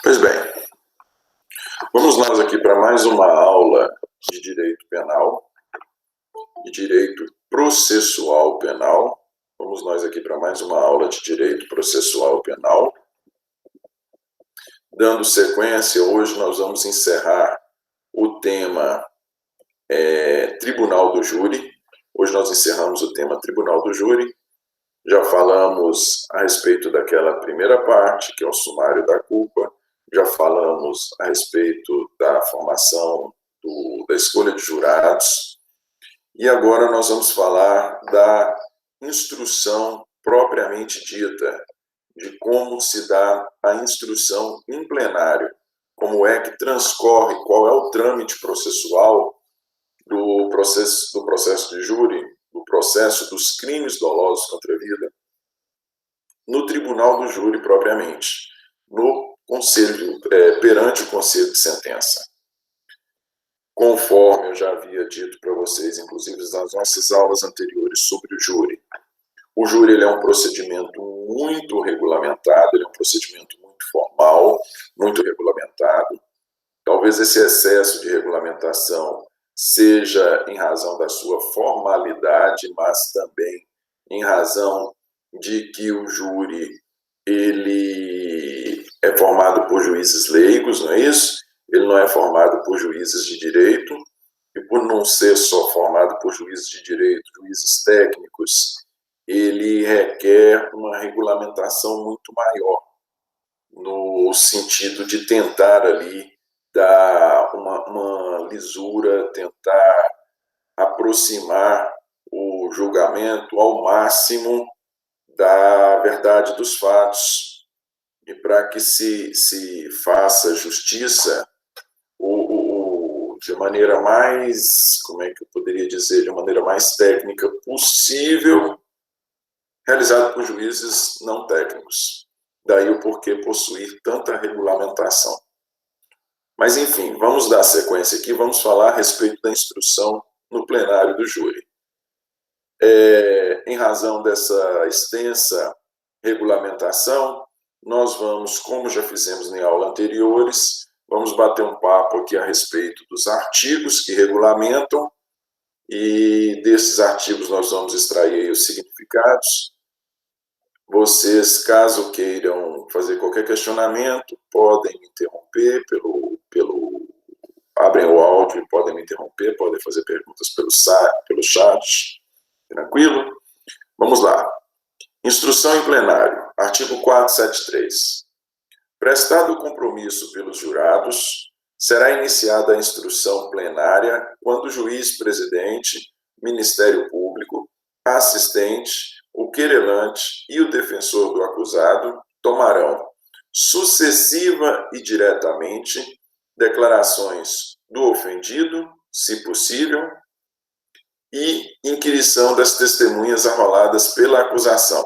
Pois bem, vamos nós aqui para mais uma aula de direito penal, de direito processual penal. Vamos nós aqui para mais uma aula de direito processual penal. Dando sequência, hoje nós vamos encerrar o tema Tribunal do Júri. Hoje nós encerramos o tema Tribunal do Júri. Já falamos a respeito daquela primeira parte, que é o sumário da culpa. Já falamos a respeito da formação da escolha de jurados. E agora nós vamos falar da instrução propriamente dita, de como se dá a instrução em plenário, como é que transcorre, qual é o trâmite processual do processo de júri, do processo dos crimes dolosos contra a vida, no tribunal do júri propriamente, no conselho, perante o conselho de sentença. Conforme eu já havia dito para vocês, inclusive nas nossas aulas anteriores sobre o júri ele é um procedimento muito regulamentado, ele é um procedimento muito formal, muito regulamentado. Talvez esse excesso de regulamentação seja em razão da sua formalidade, mas também em razão de que o júri ele é formado por juízes leigos, não é isso? Ele não é formado por juízes de direito, e por não ser só formado por juízes de direito, juízes técnicos, ele requer uma regulamentação muito maior, no sentido de tentar ali dar uma lisura, tentar aproximar o julgamento ao máximo da verdade dos fatos, e para que se faça justiça de maneira mais, como é que eu poderia dizer, de maneira mais técnica possível, realizado por juízes não técnicos. Daí o porquê possuir tanta regulamentação. Mas, enfim, vamos dar sequência aqui, vamos falar a respeito da instrução no plenário do júri. Em razão dessa extensa regulamentação, nós vamos, como já fizemos em aulas anteriores, vamos bater um papo aqui a respeito dos artigos que regulamentam, e desses artigos nós vamos extrair os significados. Vocês, caso queiram fazer qualquer questionamento, podem me interromper abrem o áudio e podem me interromper, podem fazer perguntas pelo chat, tranquilo? Vamos lá. Instrução em plenário, artigo 473. Prestado o compromisso pelos jurados, será iniciada a instrução plenária quando o juiz presidente, Ministério Público, assistente, o querelante e o defensor do acusado tomarão, sucessiva e diretamente, declarações do ofendido, se possível, e inquirição das testemunhas arroladas pela acusação.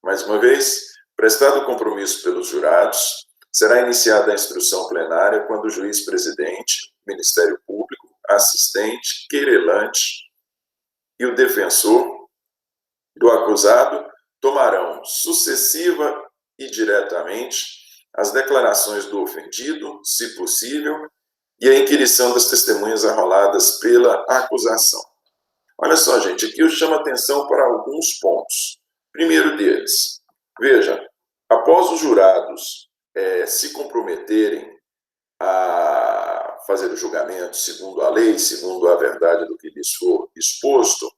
Mais uma vez, prestado o compromisso pelos jurados, será iniciada a instrução plenária quando o juiz presidente, Ministério Público, assistente, querelante e o defensor do acusado tomarão sucessiva e diretamente as declarações do ofendido, se possível, e a inquirição das testemunhas arroladas pela acusação. Olha só, gente, aqui eu chamo a atenção para alguns pontos. Primeiro deles, veja, após os jurados se comprometerem a fazer o julgamento segundo a lei, segundo a verdade do que lhes for exposto,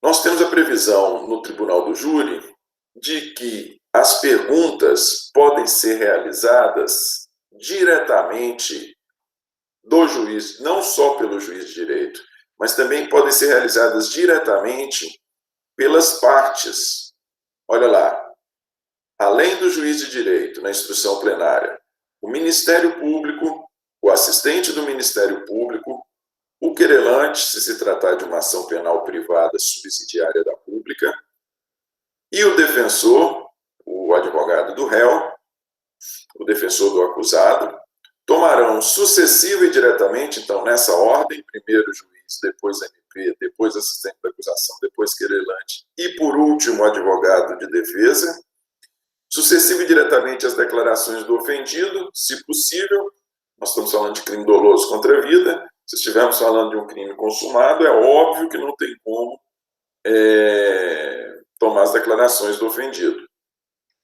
nós temos a previsão no Tribunal do Júri de que as perguntas podem ser realizadas diretamente do juiz, não só pelo juiz de direito, mas também podem ser realizadas diretamente pelas partes. Olha lá, além do juiz de direito na instrução plenária, o Ministério Público, o assistente do Ministério Público, o querelante, se tratar de uma ação penal privada subsidiária da pública, e o defensor, o advogado do réu, o defensor do acusado, tomarão sucessiva e diretamente, então, nessa ordem, primeiro o juiz, depois MP, depois assistente da acusação, depois querelante e, por último, o advogado de defesa, Sucessivo e diretamente às declarações do ofendido, se possível. Nós estamos falando de crime doloso contra a vida. Se estivermos falando de um crime consumado, é óbvio que não tem como tomar as declarações do ofendido.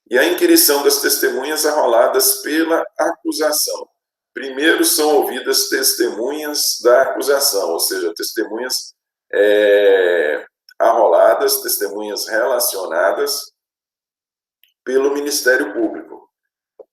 E a inquirição das testemunhas arroladas pela acusação. Primeiro são ouvidas testemunhas da acusação, ou seja, testemunhas arroladas, testemunhas relacionadas pelo Ministério Público.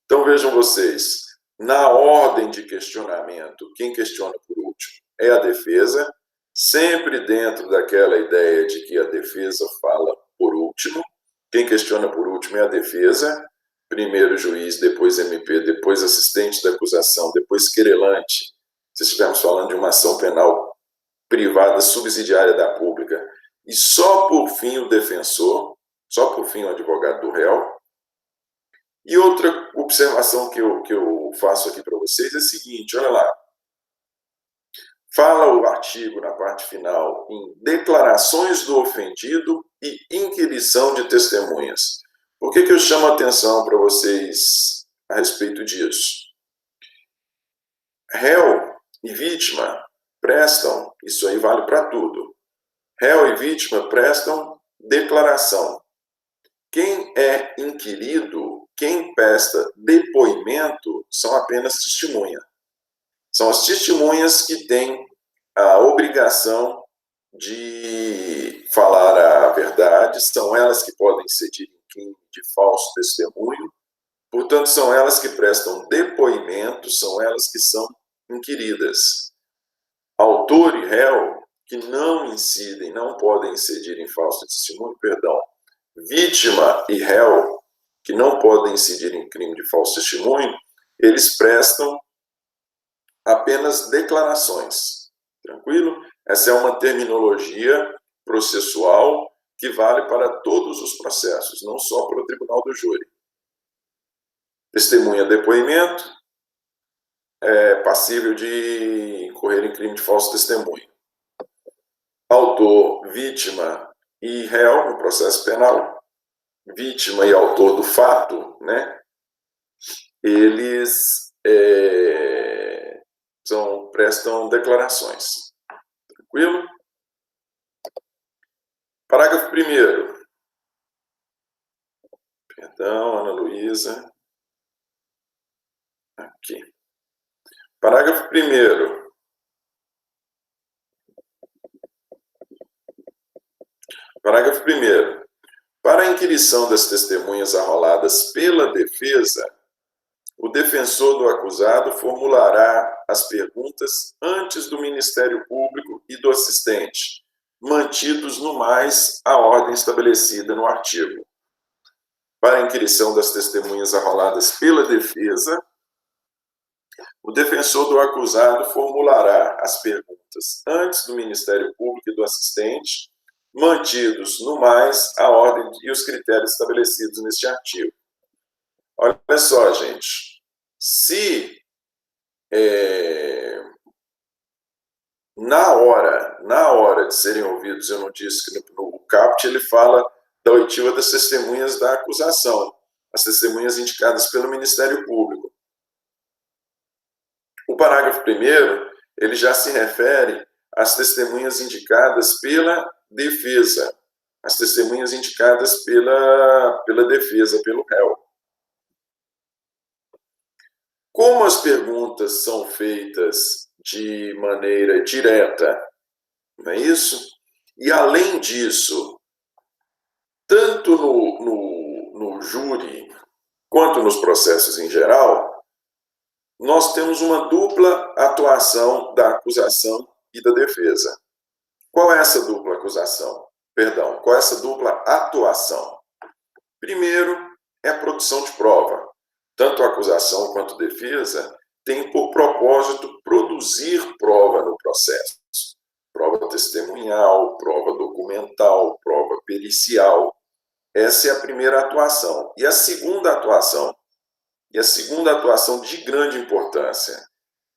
Então vejam vocês, na ordem de questionamento, quem questiona por último é a defesa, sempre dentro daquela ideia de que a defesa fala por último. Quem questiona por último é a defesa, primeiro juiz, depois MP, depois assistente da acusação, depois querelante. Se estivermos falando de uma ação penal privada subsidiária da pública, e só por fim o defensor, só por fim o advogado do réu. E outra observação que eu faço aqui para vocês é a seguinte, olha lá. Fala o artigo, na parte final, em declarações do ofendido e inquirição de testemunhas. Por que eu chamo a atenção para vocês a respeito disso? Réu e vítima prestam, isso aí vale para tudo, réu e vítima prestam declaração. Quem é inquirido, quem presta depoimento, são apenas testemunhas. São as testemunhas que têm a obrigação de falar a verdade, são elas que podem ser de falso testemunho, portanto, são elas que prestam depoimento, são elas que são inquiridas. Autor e réu que não incidem, não podem incidir em falso testemunho, vítima e réu que não podem incidir em crime de falso testemunho, eles prestam apenas declarações. Tranquilo? Essa é uma terminologia processual que vale para todos os processos, não só para o tribunal do júri. Testemunha, depoimento, é passível de incorrer em crime de falso testemunho. Autor, vítima e réu no processo penal, vítima e autor do fato, né? Eles prestam declarações. Tranquilo? Parágrafo 1º. Perdão, Ana Luísa. Aqui. Parágrafo 1º. Parágrafo 1º. Para a inquirição das testemunhas arroladas pela defesa, o defensor do acusado formulará as perguntas antes do Ministério Público e do assistente, mantidos no mais a ordem estabelecida no artigo. Para a inquirição das testemunhas arroladas pela defesa, o defensor do acusado formulará as perguntas antes do Ministério Público e do assistente, mantidos no mais a ordem e os critérios estabelecidos neste artigo. Olha só, gente. Se na hora de serem ouvidos, eu não disse que no caput ele fala da oitiva das testemunhas da acusação, as testemunhas indicadas pelo Ministério Público. O parágrafo 1º, ele já se refere às testemunhas indicadas pela defesa, as testemunhas indicadas pela defesa, pelo réu. Como as perguntas são feitas de maneira direta, não é isso? E, além disso, tanto no júri quanto nos processos em geral, nós temos uma dupla atuação da acusação e da defesa. Qual é essa dupla acusação? Perdão, qual é essa dupla atuação? Primeiro, é a produção de prova. Tanto a acusação quanto a defesa tem por propósito produzir prova no processo. Prova testemunhal, prova documental, prova pericial. Essa é a primeira atuação. E a segunda atuação de grande importância,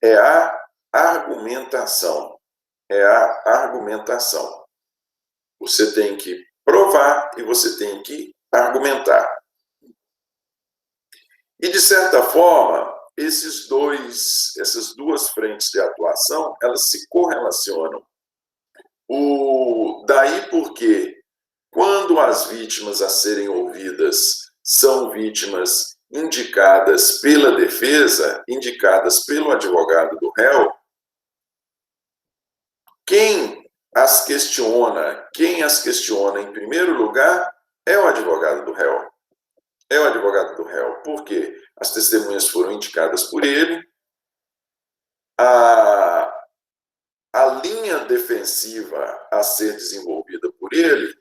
é a argumentação. Você tem que provar e você tem que argumentar. de certa forma, essas duas frentes de atuação, elas se correlacionam. Daí porque, quando as vítimas a serem ouvidas são vítimas indicadas pela defesa, indicadas pelo advogado do réu, quem as questiona em primeiro lugar é o advogado do réu. É o advogado do réu. Por quê? As testemunhas foram indicadas por ele, a linha defensiva a ser desenvolvida por ele,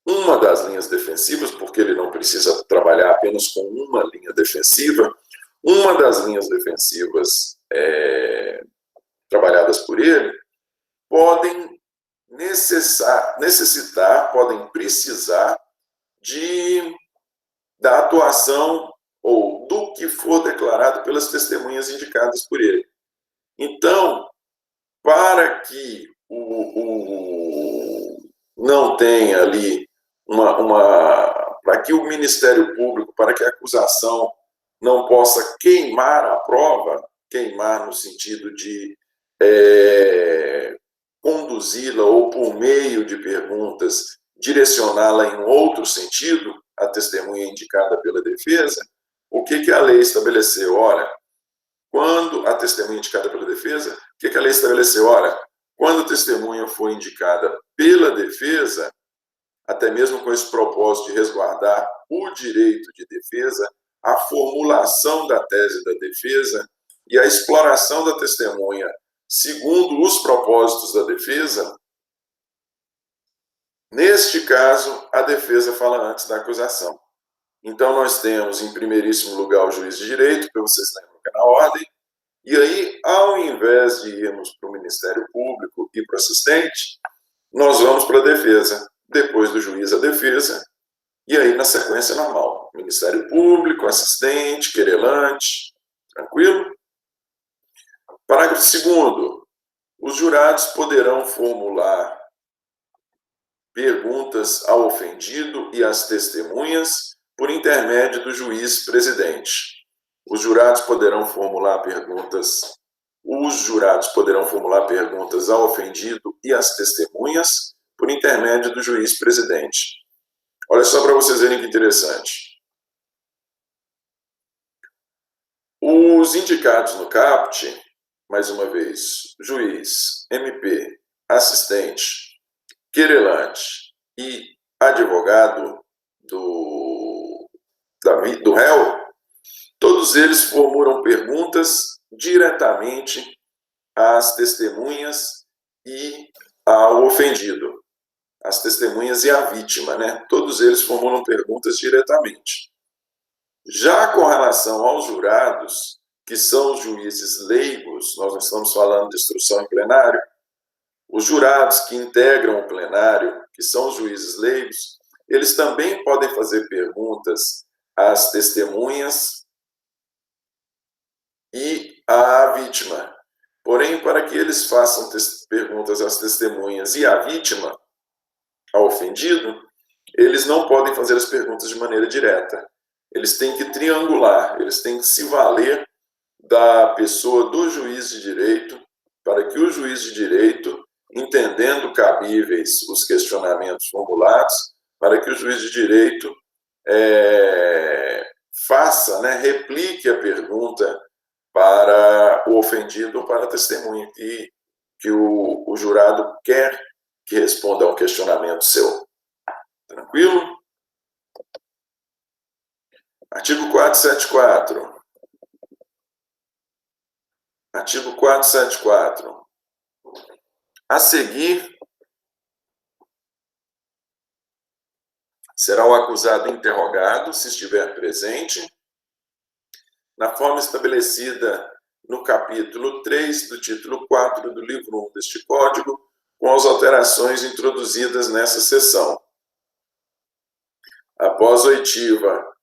uma das linhas defensivas, porque ele não precisa trabalhar apenas com uma linha defensiva, uma das linhas defensivas trabalhadas por ele, podem necessitar, podem precisar da atuação ou do que for declarado pelas testemunhas indicadas por ele. Então, para que não tenha ali para que o Ministério Público, para que a acusação não possa queimar a prova, queimar no sentido de conduzi-la ou por meio de perguntas direcioná-la em outro sentido, a testemunha indicada pela defesa, o que a lei estabeleceu? Ora, quando a testemunha indicada pela defesa, o que a lei estabeleceu? Ora, quando a testemunha for indicada pela defesa, até mesmo com esse propósito de resguardar o direito de defesa, a formulação da tese da defesa e a exploração da testemunha segundo os propósitos da defesa, neste caso, a defesa fala antes da acusação. Então, nós temos, em primeiríssimo lugar, o juiz de direito, que vocês lembram que é na ordem, e aí, ao invés de irmos para o Ministério Público e para o assistente, nós vamos para a defesa. Depois do juiz, a defesa, e aí, na sequência normal, Ministério Público, assistente, querelante, tranquilo? Parágrafo 2º. Os jurados poderão formular perguntas ao ofendido e às testemunhas por intermédio do juiz presidente. Os jurados poderão formular perguntas ao ofendido e às testemunhas por intermédio do juiz presidente. Olha só para vocês verem que interessante. Os indicados no caput, mais uma vez, juiz, MP, assistente, querelante e advogado do réu, todos eles formulam perguntas diretamente às testemunhas e ao ofendido, as testemunhas e a vítima, né? Todos eles formulam perguntas diretamente. Já com relação aos jurados, que são os juízes leigos, nós não estamos falando de instrução em plenário, os jurados que integram o plenário, que são os juízes leigos, eles também podem fazer perguntas às testemunhas e à vítima. Porém, para que eles façam perguntas às testemunhas e à vítima, ao ofendido, eles não podem fazer as perguntas de maneira direta. Eles têm que triangular, eles têm que se valer da pessoa do juiz de direito, para que o juiz de direito, entendendo cabíveis os questionamentos formulados, para que o juiz de direito faça, né, replique a pergunta para o ofendido ou para a testemunha que o jurado quer que responda a um questionamento seu. Tranquilo? Artigo 474. Artigo 474. A seguir, será o acusado interrogado, se estiver presente, na forma estabelecida no capítulo 3 do título 4 do livro 1 deste Código, com as alterações introduzidas nessa seção. Após a oitiva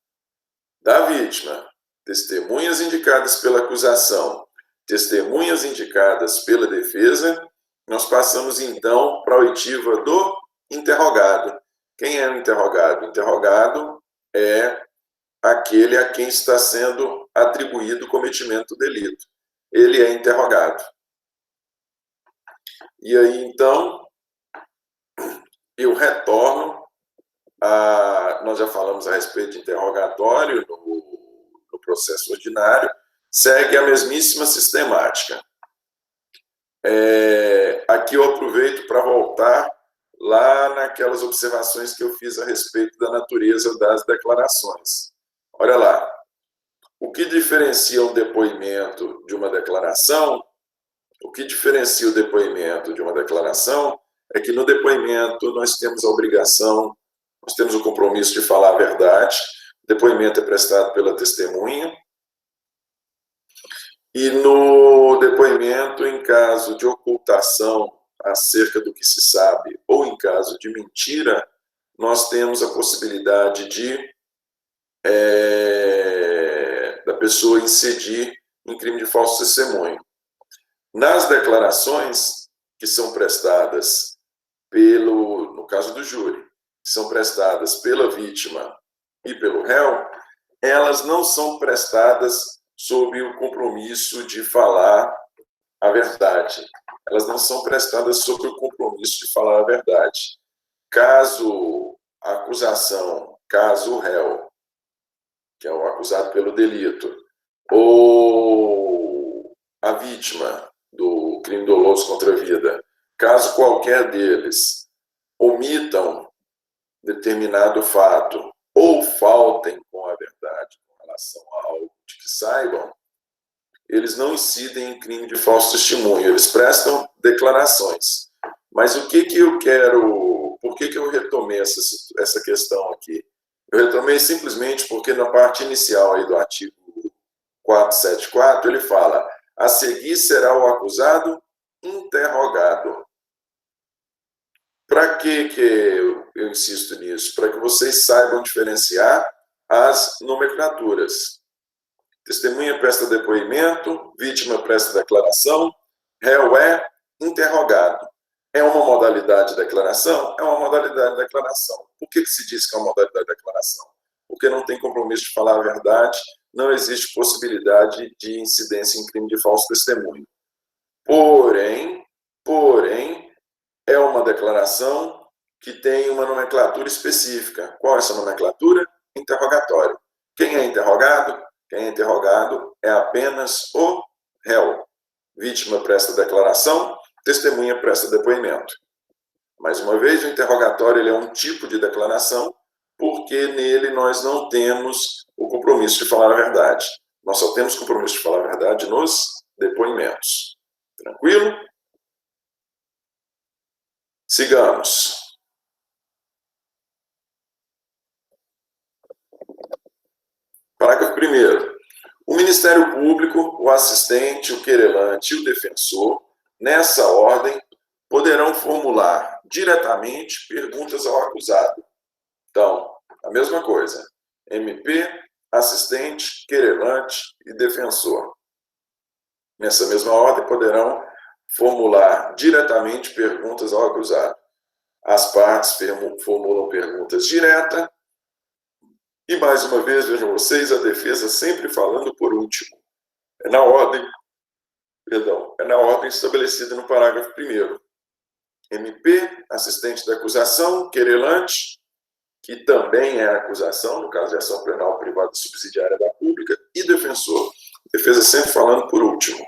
da vítima, testemunhas indicadas pela acusação, testemunhas indicadas pela defesa, nós passamos então para a oitiva do interrogado. Quem é o interrogado? O interrogado é aquele a quem está sendo atribuído o cometimento do delito. Ele é interrogado. E aí, então, eu retorno nós já falamos a respeito de interrogatório no processo ordinário, segue a mesmíssima sistemática. Aqui eu aproveito para voltar lá naquelas observações que eu fiz a respeito da natureza das declarações. Olha lá, o que diferencia um depoimento de uma declaração, é que no depoimento nós temos a obrigação, nós temos o compromisso de falar a verdade, o depoimento é prestado pela testemunha, e no depoimento, em caso de ocultação acerca do que se sabe, ou em caso de mentira, nós temos a possibilidade da pessoa incidir em crime de falso testemunho. Nas declarações que são prestadas no caso do júri, que são prestadas pela vítima e pelo réu, elas não são prestadas sob o compromisso de falar a verdade. Elas não são prestadas sob o compromisso de falar a verdade. Caso a acusação, caso o réu, que é o acusado pelo delito, ou a vítima do crime doloso contra a vida, caso qualquer deles omitam determinado fato ou faltem com a verdade com relação a algo de que saibam, eles não incidem em crime de falso testemunho, eles prestam declarações. Mas o que eu quero... Por que eu retomei essa questão aqui? Eu retomei simplesmente porque na parte inicial aí do artigo 474, ele fala: a seguir será o acusado interrogado. Para que eu insisto nisso? Para que vocês saibam diferenciar as nomenclaturas. Testemunha presta depoimento, vítima presta declaração, réu é interrogado. É uma modalidade de declaração? É uma modalidade de declaração. Por que se diz que é uma modalidade de declaração? Porque não tem compromisso de falar a verdade, não existe possibilidade de incidência em crime de falso testemunho. Porém, é uma declaração que tem uma nomenclatura específica. Qual é essa nomenclatura? Interrogatório. Quem é interrogado? Quem é interrogado é apenas o réu. Vítima presta declaração, testemunha presta depoimento. Mais uma vez, o interrogatório ele é um tipo de declaração, porque nele nós não temos o compromisso de falar a verdade. Nós só temos compromisso de falar a verdade nos depoimentos. Tranquilo? Sigamos. Parágrafo 1º. O Ministério Público, o assistente, o querelante e o defensor, nessa ordem, poderão formular diretamente perguntas ao acusado. Então, a mesma coisa. MP, assistente, querelante e defensor. Nessa mesma ordem, poderão formular diretamente perguntas ao acusado. As partes formulam perguntas diretas. E, mais uma vez, vejam vocês, a defesa sempre falando por último. É na ordem estabelecida no parágrafo 1º. MP, assistente da acusação, querelante, que também é a acusação, no caso de ação penal privada subsidiária da pública, e defensor. Defesa sempre falando por último.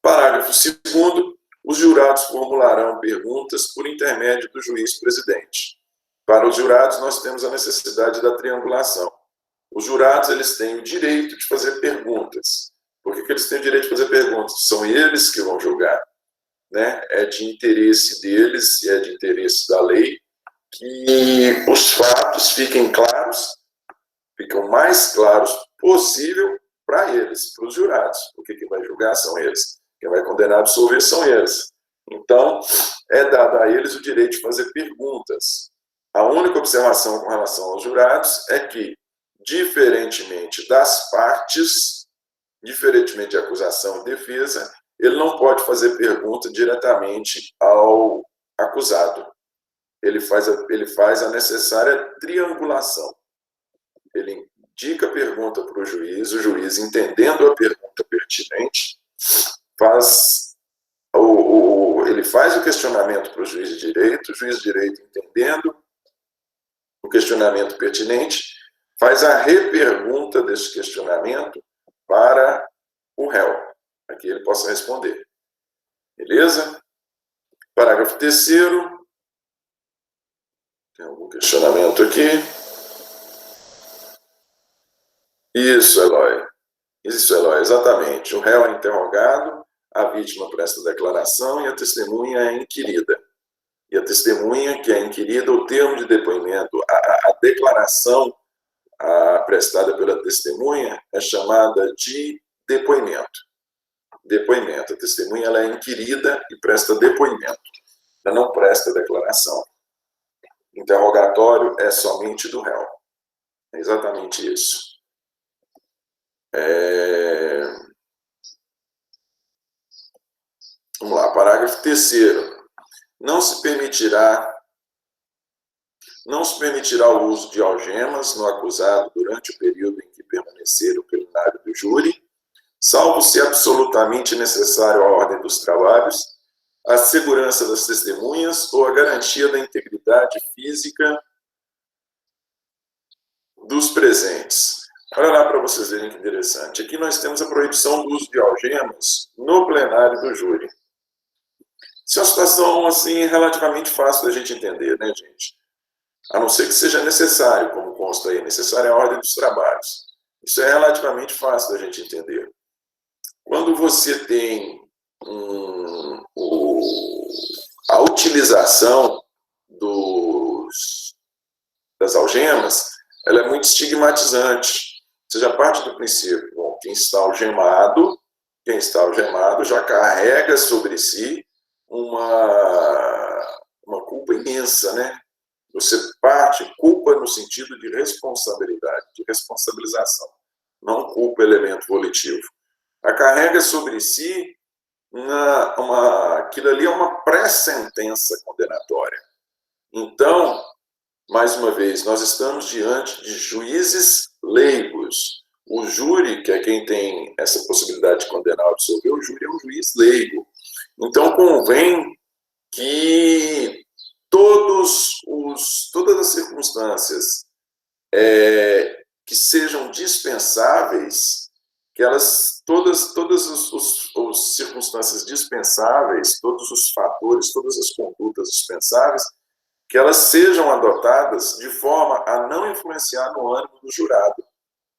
Parágrafo 2º. Os jurados formularão perguntas por intermédio do juiz-presidente. Para os jurados, nós temos a necessidade da triangulação. Os jurados eles têm o direito de fazer perguntas. Por que eles têm o direito de fazer perguntas? São eles que vão julgar. Né? É de interesse deles e é de interesse da lei que os fatos fiquem claros, ficam mais claros possível para eles, para os jurados. Porque quem vai julgar são eles. Quem vai condenar a absolver são eles. Então, é dado a eles o direito de fazer perguntas. A única observação com relação aos jurados é que, diferentemente das partes, diferentemente de acusação e defesa, ele não pode fazer pergunta diretamente ao acusado. Ele faz a necessária triangulação. Ele indica a pergunta para o juiz, entendendo a pergunta pertinente, ele faz o questionamento para o juiz de direito, o juiz de direito, entendendo o questionamento pertinente, faz a repergunta desse questionamento para o réu, para que ele possa responder. Beleza? Parágrafo 3º. Tem algum questionamento aqui? Isso, Eloy. Isso, Eloy, exatamente. O réu é interrogado, a vítima presta declaração e a testemunha é inquirida. E a testemunha, que é inquirida, o termo de depoimento, a declaração prestada pela testemunha é chamada de depoimento. Depoimento. A testemunha ela é inquirida e presta depoimento. Ela não presta declaração. Interrogatório é somente do réu. É exatamente isso. Vamos lá, parágrafo 3º. Não se permitirá o uso de algemas no acusado durante o período em que permanecer o plenário do júri, salvo se absolutamente necessário à ordem dos trabalhos, a segurança das testemunhas ou a garantia da integridade física dos presentes. Olha lá para vocês verem que interessante. Aqui nós temos a proibição do uso de algemas no plenário do júri. Isso é uma situação, assim, relativamente fácil da gente entender, né, gente? A não ser que seja necessário, como consta aí, necessária a ordem dos trabalhos. Isso é relativamente fácil da gente entender. Quando você tem a utilização das algemas, ela é muito estigmatizante. Você já parte do princípio, bom, quem está algemado já carrega sobre si uma culpa imensa, né? Você culpa no sentido de responsabilidade, de responsabilização, não culpa elemento volitivo. A carrega sobre si, aquilo ali é uma pré-sentença condenatória. Então, mais uma vez, nós estamos diante de juízes leigos. O júri, que é quem tem essa possibilidade de condenar ou absolver, o júri é um juiz leigo. Então, convém que todas as circunstâncias que sejam dispensáveis, que todas as circunstâncias dispensáveis, todos os fatores, todas as condutas dispensáveis, que elas sejam adotadas de forma a não influenciar no ânimo do jurado.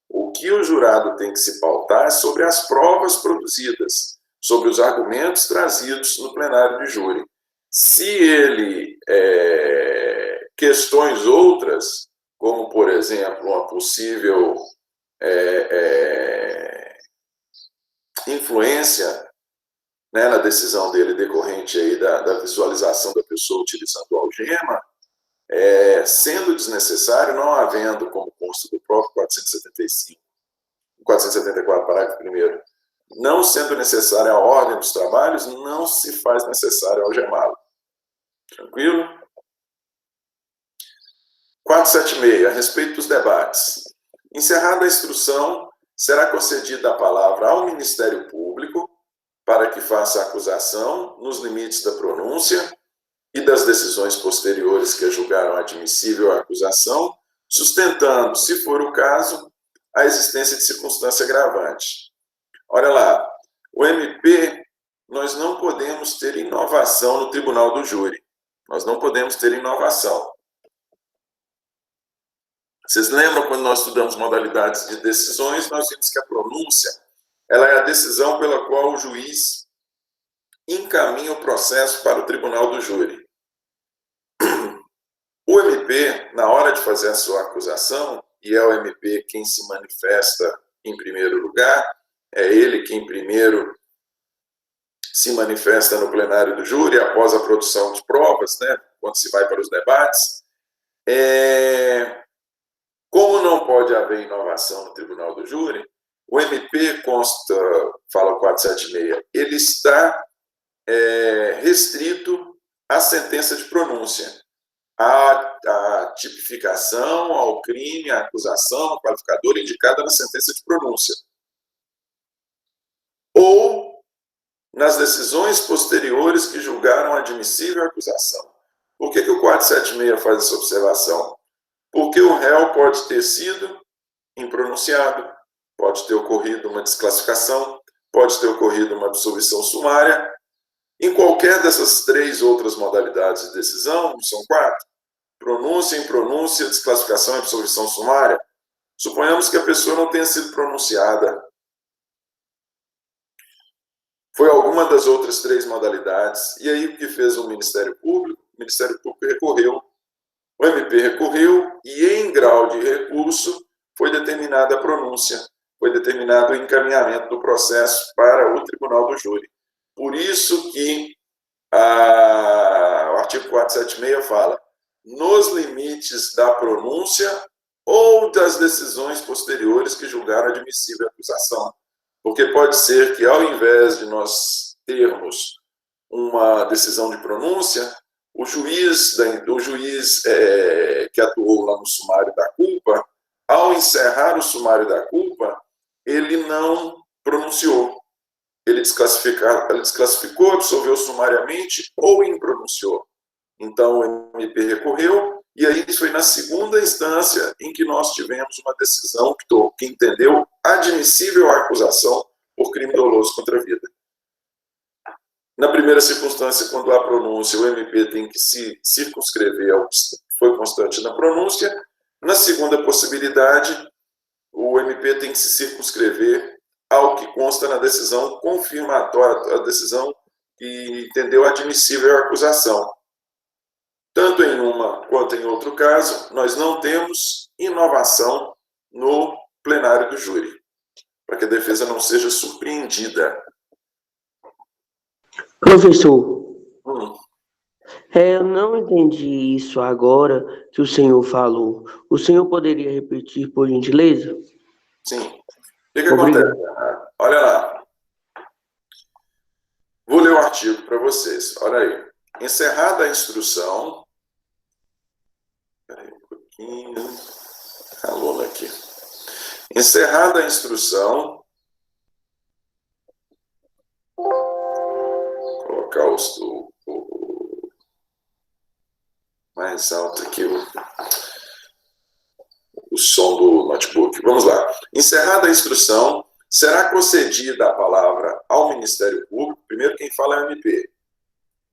O que o jurado tem que se pautar é sobre as provas produzidas, sobre os argumentos trazidos no plenário de júri. Se ele questões outras, como, por exemplo, uma possível influência, né, na decisão dele decorrente aí da visualização da pessoa utilizando o algema, sendo desnecessário, não havendo, como consta do próprio 474, parágrafo 1º, não sendo necessária a ordem dos trabalhos, não se faz necessário algemá-lo. Tranquilo? 476, a respeito dos debates. Encerrada a instrução, será concedida a palavra ao Ministério Público para que faça a acusação nos limites da pronúncia e das decisões posteriores que julgaram admissível a acusação, sustentando, se for o caso, a existência de circunstância agravante. Olha lá, o MP, nós não podemos ter inovação no tribunal do júri. Nós não podemos ter inovação. Vocês lembram quando nós estudamos modalidades de decisões, nós vimos que a pronúncia, ela é a decisão pela qual o juiz encaminha o processo para o tribunal do júri. O MP, na hora de fazer a sua acusação, e é o MP quem se manifesta em primeiro lugar, é ele quem primeiro se manifesta no plenário do júri, após a produção de provas, né, quando se vai para os debates. Como não pode haver inovação no tribunal do júri, o MP consta, fala o 476, ele está restrito à sentença de pronúncia. a tipificação, ao crime, a acusação, a qualificadora indicada na sentença de pronúncia, ou nas decisões posteriores que julgaram admissível a acusação. Por que o 476 faz essa observação? Porque o réu pode ter sido impronunciado, pode ter ocorrido uma desclassificação, pode ter ocorrido uma absolvição sumária. Em qualquer dessas 3 outras modalidades de decisão, são 4, pronúncia, impronúncia, desclassificação e absolvição sumária, suponhamos que a pessoa não tenha sido pronunciada. Foi alguma das outras 3 modalidades, e aí o que fez o Ministério Público? O Ministério Público recorreu, o MP recorreu, e em grau de recurso foi determinada a pronúncia, foi determinado o encaminhamento do processo para o Tribunal do Júri. Por isso que o artigo 476 fala, nos limites da pronúncia ou das decisões posteriores que julgaram admissível a acusação. Porque pode ser que, ao invés de nós termos uma decisão de pronúncia, o juiz que atuou lá no sumário da culpa, ao encerrar o sumário da culpa, ele não pronunciou. Ele desclassificou, absolveu sumariamente ou impronunciou. Então, o MP recorreu, e aí foi na segunda instância em que nós tivemos uma decisão que entendeu admissível a acusação por crime doloso contra a vida. Na primeira circunstância, quando há pronúncia, o MP tem que se circunscrever ao que foi constante na pronúncia. Na segunda possibilidade, o MP tem que se circunscrever ao que consta na decisão confirmatória, a decisão que entendeu admissível a acusação. Tanto em uma quanto em outro caso, nós não temos inovação no plenário do júri, para que a defesa não seja surpreendida. Professor, eu não entendi isso agora que o senhor falou. O senhor poderia repetir, por gentileza? Sim. O que acontece? Olha lá. Vou ler o artigo para vocês. Olha aí. Encerrada a instrução... Espera aí um pouquinho. Aluno aqui. Encerrada a instrução... Vou colocar o mais alto aqui o som do notebook. Vamos lá. Encerrada a instrução, será concedida a palavra ao Ministério Público, primeiro quem fala é o MP,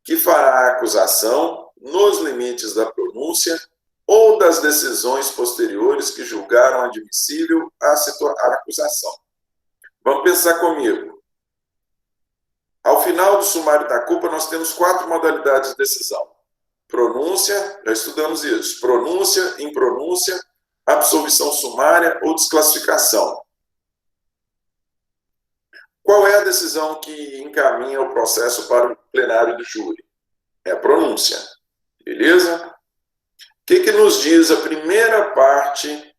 que fará a acusação nos limites da pronúncia ou das decisões posteriores que julgaram admissível a acusação. Vamos pensar comigo. Ao final do sumário da culpa, nós temos 4 modalidades de decisão. Pronúncia, já estudamos isso. Pronúncia, impronúncia, absolvição sumária ou desclassificação. Qual é a decisão que encaminha o processo para o plenário do júri? É a pronúncia. Beleza? O que nos diz a primeira parte,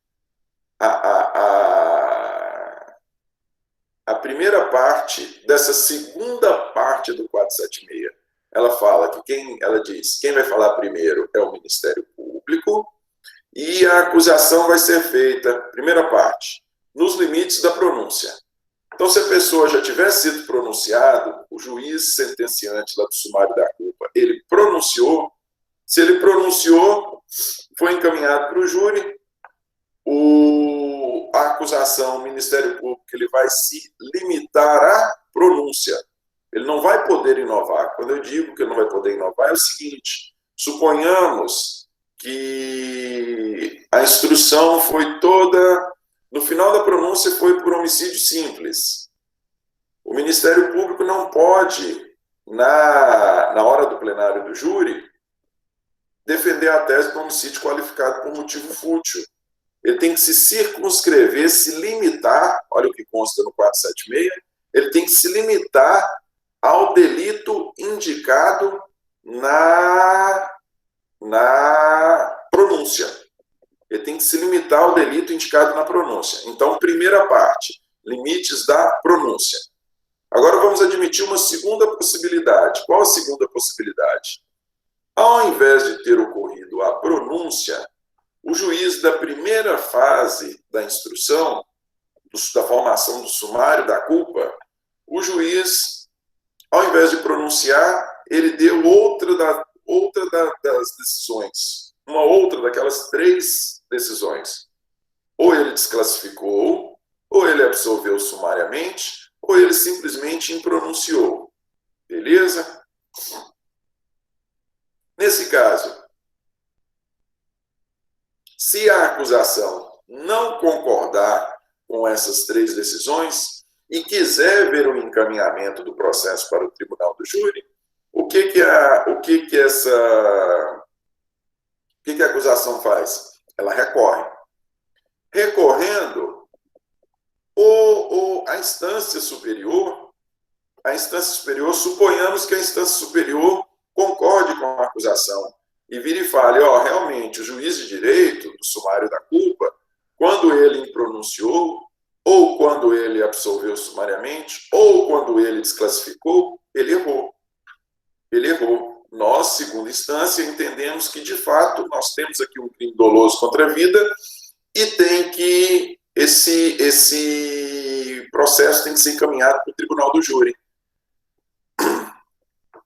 a primeira parte dessa segunda parte do 476? Ela fala que ela diz, quem vai falar primeiro é o Ministério Público e a acusação vai ser feita, primeira parte, nos limites da pronúncia. Então, se a pessoa já tiver sido pronunciado, o juiz sentenciante lá do sumário da culpa, ele pronunciou, se ele pronunciou, foi encaminhado para o júri, a acusação, o Ministério Público, ele vai se limitar à pronúncia. Ele não vai poder inovar. Quando eu digo que ele não vai poder inovar, é o seguinte, suponhamos que a instrução foi toda, no final da pronúncia foi por homicídio simples. O Ministério Público não pode, na hora do plenário do júri, defender a tese do homicídio qualificado por motivo fútil. Ele tem que se circunscrever, se limitar, olha o que consta no 476, ele tem que se limitar ao delito indicado na pronúncia. Ele tem que se limitar ao delito indicado na pronúncia. Então, primeira parte, limites da pronúncia. Agora vamos admitir uma segunda possibilidade. Qual a segunda possibilidade? Ao invés de ter ocorrido a pronúncia, o juiz da primeira fase da instrução, da formação do sumário da culpa, o juiz, ao invés de pronunciar, ele deu outra das decisões, uma outra daquelas 3 decisões. Ou ele desclassificou, ou ele absolveu sumariamente, ou ele simplesmente impronunciou. Beleza? Nesse caso, se a acusação não concordar com essas 3 decisões e quiser ver o encaminhamento do processo para o tribunal do júri, o que a acusação faz? Ela recorre. Recorrendo, a instância superior, suponhamos que a instância superior concorde com a acusação e vire e fale, realmente, o juiz de direito do sumário da culpa, quando ele impronunciou, ou quando ele absolveu sumariamente, ou quando ele desclassificou, ele errou. Ele errou. Nós, segunda instância, entendemos que, de fato, nós temos aqui um crime doloso contra a vida e tem que esse processo tem que ser encaminhado para o tribunal do júri.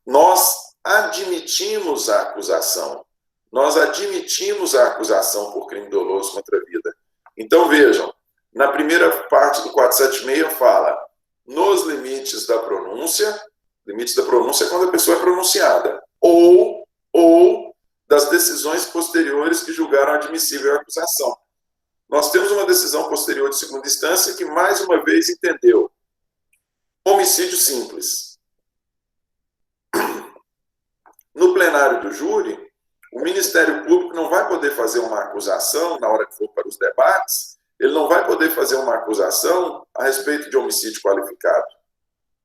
Nós admitimos a acusação. Nós admitimos a acusação por crime doloso contra a vida. Então, vejam, na primeira parte do 476 fala nos limites da pronúncia é quando a pessoa é pronunciada, ou das decisões posteriores que julgaram admissível a acusação. Nós temos uma decisão posterior de segunda instância que, mais uma vez, entendeu homicídio simples. No plenário do júri, o Ministério Público não vai poder fazer uma acusação na hora que for para os debates, ele não vai poder fazer uma acusação a respeito de homicídio qualificado,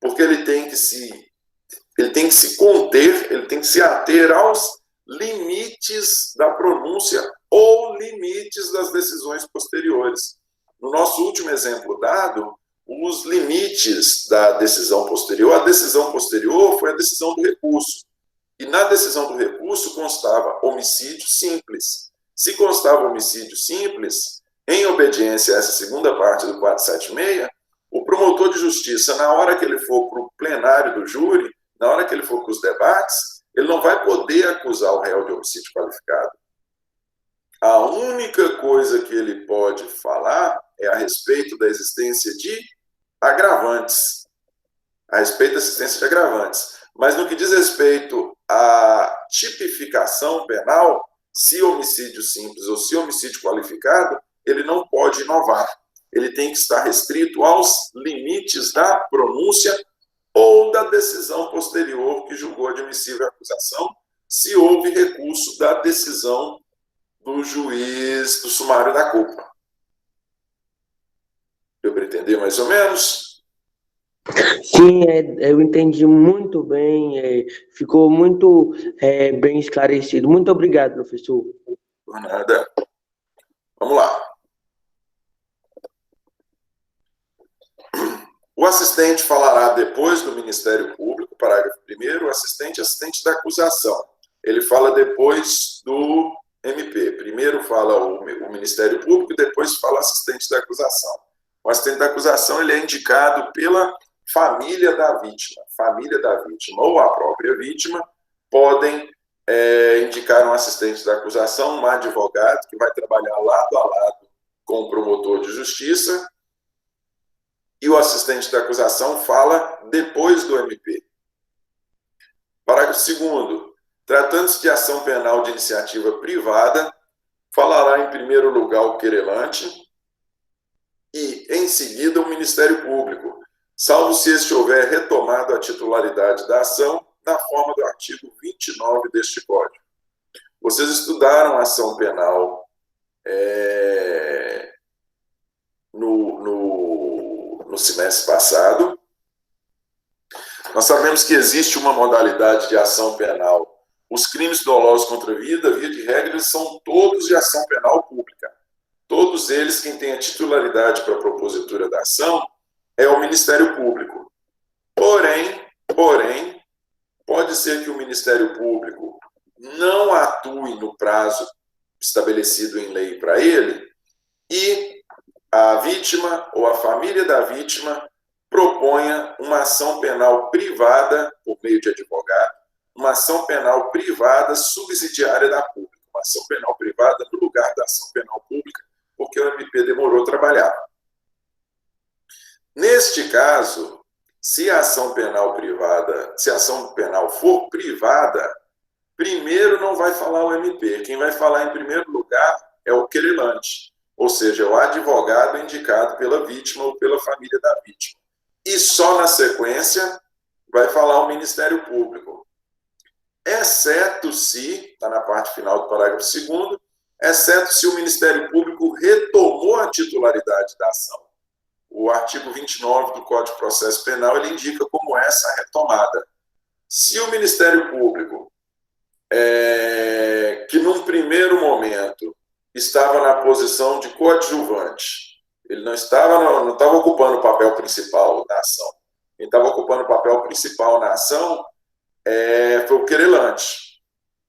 porque ele tem que se conter, ele tem que se ater aos limites da pronúncia ou limites das decisões posteriores. No nosso último exemplo dado, os limites da decisão posterior, a decisão posterior foi a decisão do recurso. E na decisão do recurso constava homicídio simples. Se constava homicídio simples, em obediência a essa segunda parte do 476, o promotor de justiça, na hora que ele for para o plenário do júri, na hora que ele for para os debates, ele não vai poder acusar o réu de homicídio qualificado. A única coisa que ele pode falar é a respeito da existência de agravantes. A respeito da existência de agravantes. Mas no que diz respeito à tipificação penal, se homicídio simples ou se homicídio qualificado, ele não pode inovar. Ele tem que estar restrito aos limites da pronúncia ou da decisão posterior que julgou admissível a acusação, se houve recurso da decisão do juiz do sumário da culpa. Deu para entender mais ou menos? Sim, eu entendi muito bem, ficou muito bem esclarecido. Muito obrigado, professor. Por nada. Vamos lá. O assistente falará depois do Ministério Público, parágrafo 1º, assistente da acusação. Ele fala depois do MP. Primeiro fala o Ministério Público, depois fala o assistente da acusação. O assistente da acusação ele é indicado pela família da vítima. Família da vítima ou a própria vítima podem indicar um assistente da acusação, um advogado que vai trabalhar lado a lado com o promotor de justiça, e o assistente da acusação fala depois do MP. Parágrafo 2º. Tratando-se de ação penal de iniciativa privada, falará em primeiro lugar o querelante e, em seguida, o Ministério Público, salvo se este houver retomado a titularidade da ação na forma do artigo 29 deste Código. Vocês estudaram a ação penal no semestre passado. Nós sabemos que existe uma modalidade de ação penal. Os crimes dolosos contra a vida, via de regra, eles são todos de ação penal pública. Todos eles, quem tem a titularidade para a propositura da ação, é o Ministério Público. Porém, pode ser que o Ministério Público não atue no prazo estabelecido em lei para ele e a vítima ou a família da vítima proponha uma ação penal privada, por meio de advogado, uma ação penal privada subsidiária da pública, uma ação penal privada no lugar da ação penal pública, porque o MP demorou a trabalhar. Neste caso, se a ação penal privada, se a ação penal for privada, primeiro não vai falar o MP. Quem vai falar em primeiro lugar é o querelante, ou seja, o advogado indicado pela vítima ou pela família da vítima. E só na sequência vai falar o Ministério Público. Exceto se, está na parte final do parágrafo 2º, exceto se o Ministério Público retomou a titularidade da ação. O artigo 29 do Código de Processo Penal, ele indica como é essa retomada. Se o Ministério Público, que num primeiro momento estava na posição de coadjuvante, ele não estava ocupando o papel principal na ação. Quem estava ocupando o papel principal na ação foi o querelante.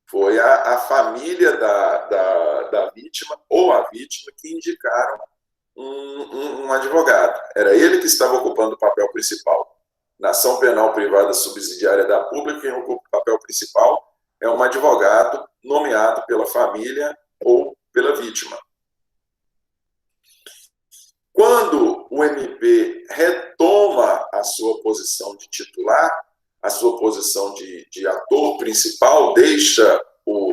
Foi a família da vítima ou a vítima que indicaram um advogado. Era ele que estava ocupando o papel principal. Na ação penal privada subsidiária da pública, quem ocupa o papel principal é um advogado nomeado pela família ou pela vítima. Quando o MP retoma a sua posição de titular, a sua posição de ator principal, deixa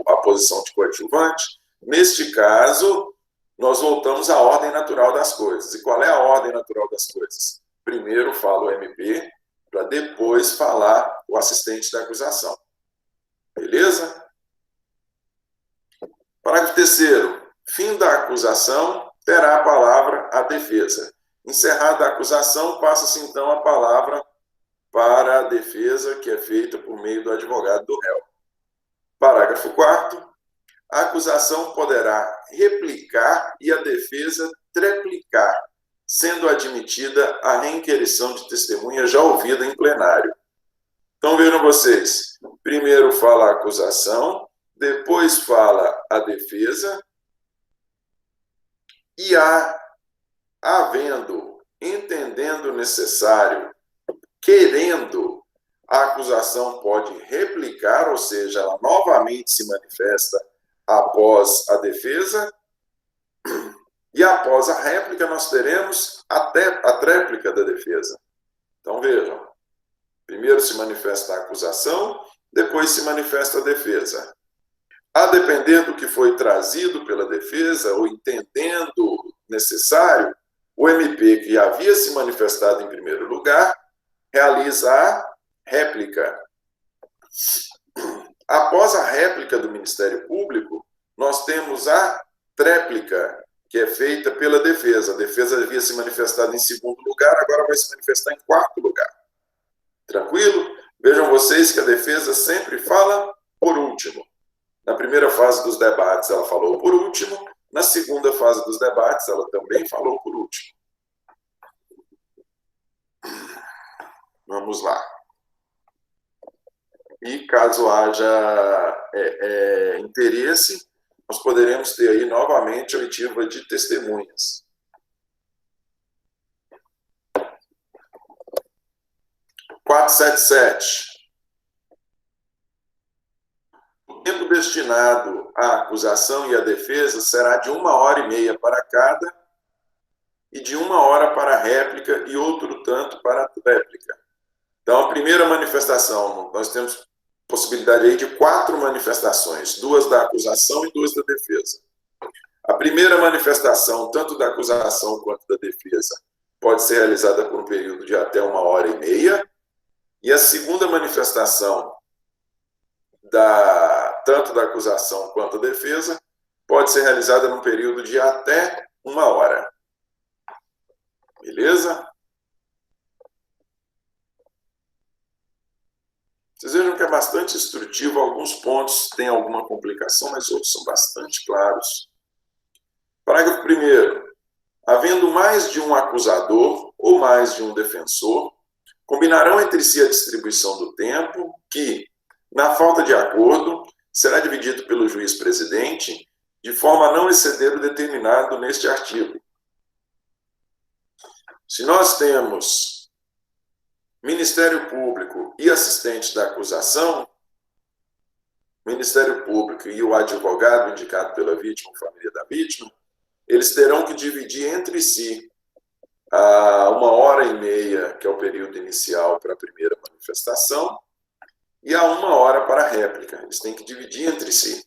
a posição de coadjuvante, neste caso, nós voltamos à ordem natural das coisas. E qual é a ordem natural das coisas? Primeiro fala o MP, para depois falar o assistente da acusação. Beleza? Parágrafo 3º. Fim da acusação, terá a palavra a defesa. Encerrada a acusação, passa-se então a palavra para a defesa, que é feita por meio do advogado do réu. Parágrafo 4º. A acusação poderá replicar e a defesa treplicar, sendo admitida a reinquirição de testemunha já ouvida em plenário. Então, vejam vocês, primeiro fala a acusação, depois fala a defesa, e entendendo necessário, querendo, a acusação pode replicar, ou seja, ela novamente se manifesta após a defesa, e após a réplica nós teremos a tréplica da defesa. Então vejam, primeiro se manifesta a acusação, depois se manifesta a defesa. A depender do que foi trazido pela defesa, ou entendendo necessário, o MP que havia se manifestado em primeiro lugar, realiza a réplica. Após a réplica do Ministério Público, nós temos a tréplica, que é feita pela defesa. A defesa havia se manifestado em segundo lugar, agora vai se manifestar em quarto lugar. Tranquilo? Vejam vocês que a defesa sempre fala por último. Na primeira fase dos debates, ela falou por último. Na segunda fase dos debates, ela também falou por último. Vamos lá. E caso haja interesse, nós poderemos ter aí novamente a oitiva de testemunhas. Artigo 477. O tempo destinado à acusação e à defesa será de 1h30 para cada e de 1 hora para a réplica e outro tanto para a tréplica. Então, a primeira manifestação, nós temos possibilidade aí de 4 manifestações, 2 da acusação e 2 da defesa. A primeira manifestação, tanto da acusação quanto da defesa, pode ser realizada por um período de até 1h30, e a segunda manifestação, tanto da acusação quanto da defesa, pode ser realizada num período de até 1 hora. Beleza? Vocês vejam que é bastante instrutivo, alguns pontos têm alguma complicação, mas outros são bastante claros. Parágrafo 1º. Havendo mais de um acusador ou mais de um defensor, combinarão entre si a distribuição do tempo que, na falta de acordo, será dividido pelo juiz-presidente de forma a não exceder o determinado neste artigo. Se nós temos Ministério Público e assistente da acusação, Ministério Público e o advogado indicado pela vítima, família da vítima, eles terão que dividir entre si a 1h30, que é o período inicial para a primeira manifestação, e a 1 hora para a réplica. Eles têm que dividir entre si.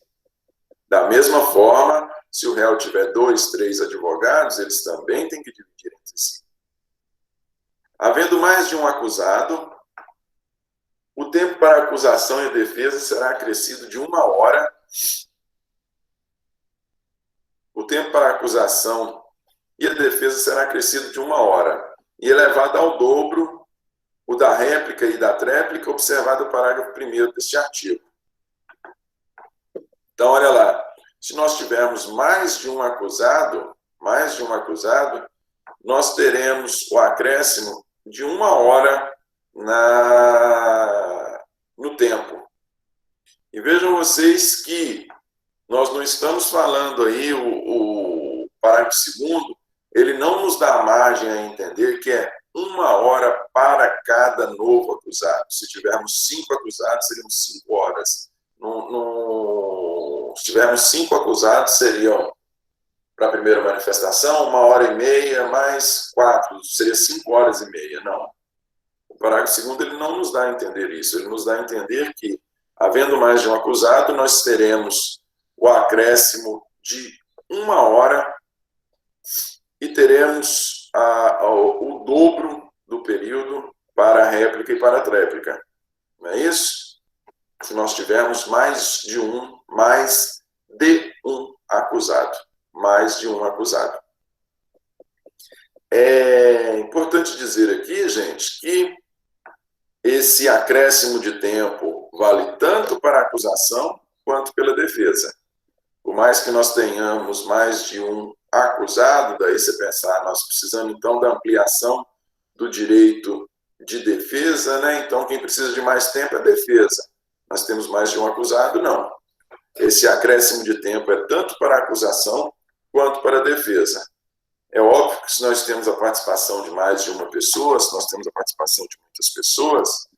Da mesma forma, se o réu tiver 2, 3 advogados, eles também têm que dividir entre si. Havendo mais de um acusado, o tempo para acusação e defesa será acrescido de 1 hora. O tempo para acusação e a defesa será acrescido de 1 hora e elevado ao dobro o da réplica e da tréplica, observado o parágrafo 1º deste artigo. Então, olha lá, se nós tivermos mais de um acusado, nós teremos o acréscimo de 1 hora no tempo. E vejam vocês que nós não estamos falando aí, o parágrafo 2º, ele não nos dá margem a entender que é 1 hora para cada novo acusado. Se tivermos 5 acusados, seriam 5 horas. Se tivermos 5 acusados, seriam, para a primeira manifestação, 1h30 mais 4, seria 5h30. Não. O parágrafo 2º ele não nos dá a entender isso. Ele nos dá a entender que, havendo mais de um acusado, nós teremos o acréscimo de 1 hora e teremos o dobro do período para a réplica e para a tréplica. Não é isso? Se nós tivermos mais de um acusado. Mais de um acusado. É importante dizer aqui, gente, que esse acréscimo de tempo vale tanto para a acusação quanto pela defesa. Por mais que nós tenhamos mais de um acusado, daí você pensar, nós precisamos então da ampliação do direito de defesa, né? Então quem precisa de mais tempo é a defesa. Nós temos mais de um acusado, não. Esse acréscimo de tempo é tanto para a acusação quanto para a defesa. É óbvio que se nós temos a participação de mais de uma pessoa, se nós temos a participação de muitas pessoas,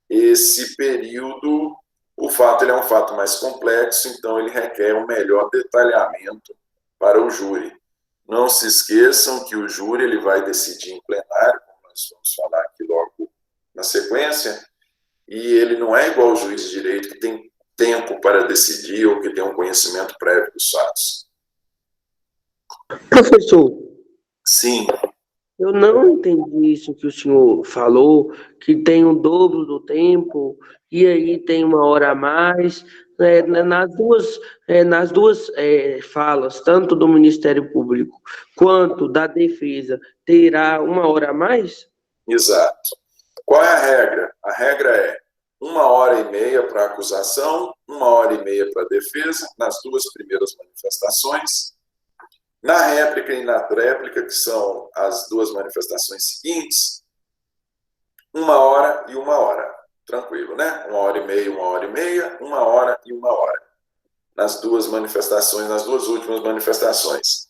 esse período, o fato ele é um fato mais complexo, então ele requer um melhor detalhamento para o júri. Não se esqueçam que o júri ele vai decidir em plenário, como nós vamos falar aqui logo na sequência, e ele não é igual ao juiz de direito que tem tempo para decidir ou que tem um conhecimento prévio dos fatos. Professor, Sim. eu não entendi isso que o senhor falou, que tem o dobro do tempo, e aí tem 1 hora a mais. Nas duas falas, tanto do Ministério Público quanto da defesa, terá 1 hora a mais? Exato. Qual é a regra? A regra é 1h30 para a acusação, 1h30 para a defesa, nas 2 primeiras manifestações. Na réplica e na tréplica, que são as 2 manifestações seguintes, 1 hora e 1 hora. Tranquilo, né? 1h30, 1h30, 1 hora e 1 hora. Nas 2 manifestações, nas 2 últimas manifestações.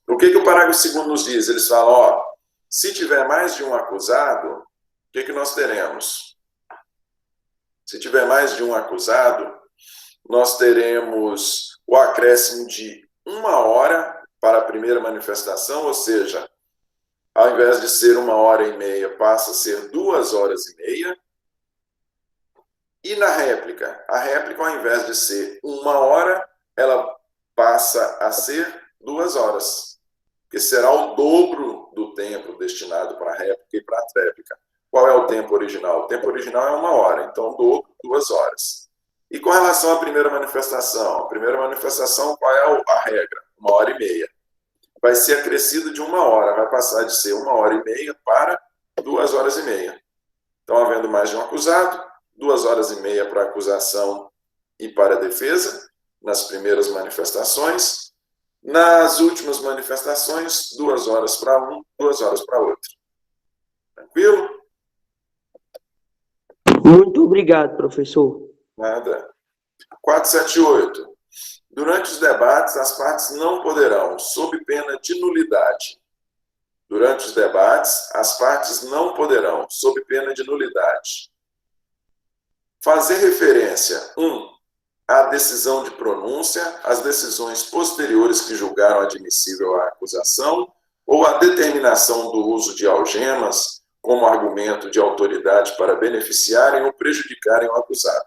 O que o parágrafo 2º nos diz? Eles falam, se tiver mais de um acusado, o que nós teremos? Se tiver mais de um acusado, nós teremos o acréscimo de 1 hora para a primeira manifestação, ou seja, ao invés de ser 1h30, passa a ser 2h30. E na réplica? A réplica, ao invés de ser 1 hora, ela passa a ser 2 horas, que será o dobro do tempo destinado para a réplica e para a tréplica. Qual é o tempo original? O tempo original é 1 hora, então o dobro, 2 horas. E com relação à primeira manifestação? A primeira manifestação, qual é a regra? 1h30. Vai ser acrescido de 1 hora, vai passar de ser 1h30 para 2h30. Então, havendo mais de um acusado, 2h30 para a acusação e para a defesa, nas primeiras manifestações. Nas últimas manifestações, 2 horas para um, 2 horas para outro. Tranquilo? Muito obrigado, professor. Nada. 478. Durante os debates, as partes não poderão, sob pena de nulidade. Durante os debates, as partes não poderão, sob pena de nulidade, fazer referência, 1. À decisão de pronúncia, às decisões posteriores que julgaram admissível a acusação, ou à determinação do uso de algemas como argumento de autoridade para beneficiarem ou prejudicarem o acusado.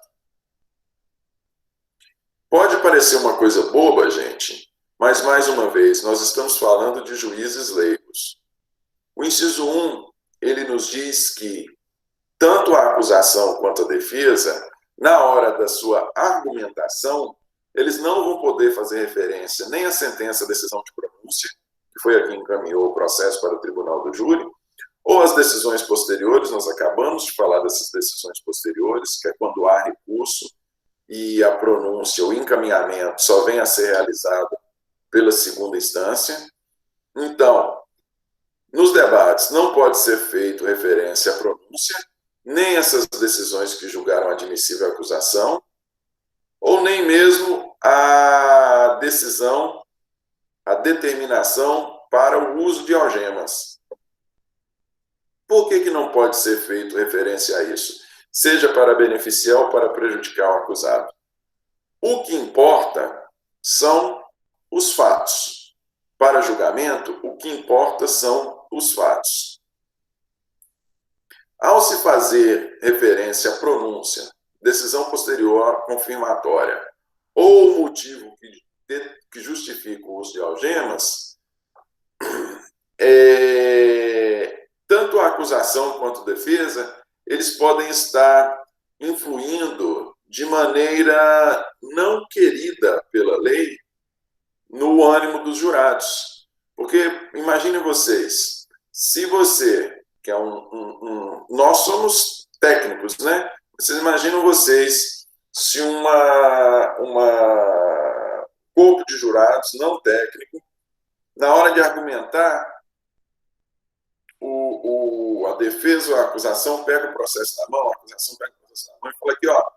Pode parecer uma coisa boba, gente, mas, mais uma vez, nós estamos falando de juízes leigos. O inciso 1, ele nos diz que tanto a acusação quanto a defesa, na hora da sua argumentação, eles não vão poder fazer referência nem à sentença, decisão de pronúncia, que foi a que encaminhou o processo para o tribunal do júri, ou às decisões posteriores. Nós acabamos de falar dessas decisões posteriores, que é quando há recurso e a pronúncia, o encaminhamento, só vem a ser realizado pela segunda instância. Então, nos debates não pode ser feito referência à pronúncia, nem essas decisões que julgaram admissível a acusação, ou nem mesmo a decisão, a determinação para o uso de algemas. Por que não pode ser feito referência a isso? Seja para beneficiar ou para prejudicar o acusado. O que importa são os fatos. Para julgamento, o que importa são os fatos. Ao se fazer referência à pronúncia, decisão posterior confirmatória, ou o motivo que justifica o uso de algemas, tanto a acusação quanto a defesa, eles podem estar influindo de maneira não querida pela lei no ânimo dos jurados. Porque, imaginem vocês, se você, que é nós somos técnicos, né? Vocês imaginam vocês, se uma corpo de jurados não técnico, na hora de argumentar, a defesa ou a acusação pega o processo na mão, a acusação pega o processo na mão e fala aqui, ó,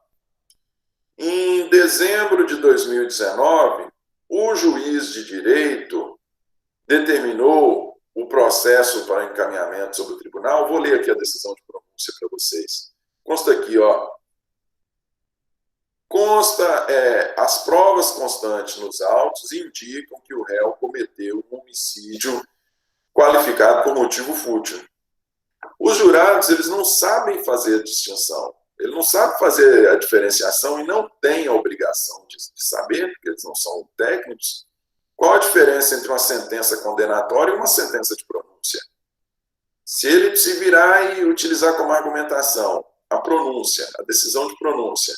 em dezembro de 2019, o juiz de direito determinou o processo para encaminhamento sobre o tribunal. Vou ler aqui a decisão de pronúncia para vocês. Consta aqui, ó. As provas constantes nos autos indicam que o réu cometeu um homicídio qualificado por motivo fútil. Os jurados, eles não sabem fazer a distinção. Ele não sabe fazer a diferenciação e não tem a obrigação de saber, porque eles não são técnicos, qual a diferença entre uma sentença condenatória e uma sentença de pronúncia. Se ele se virar e utilizar como argumentação a pronúncia, a decisão de pronúncia,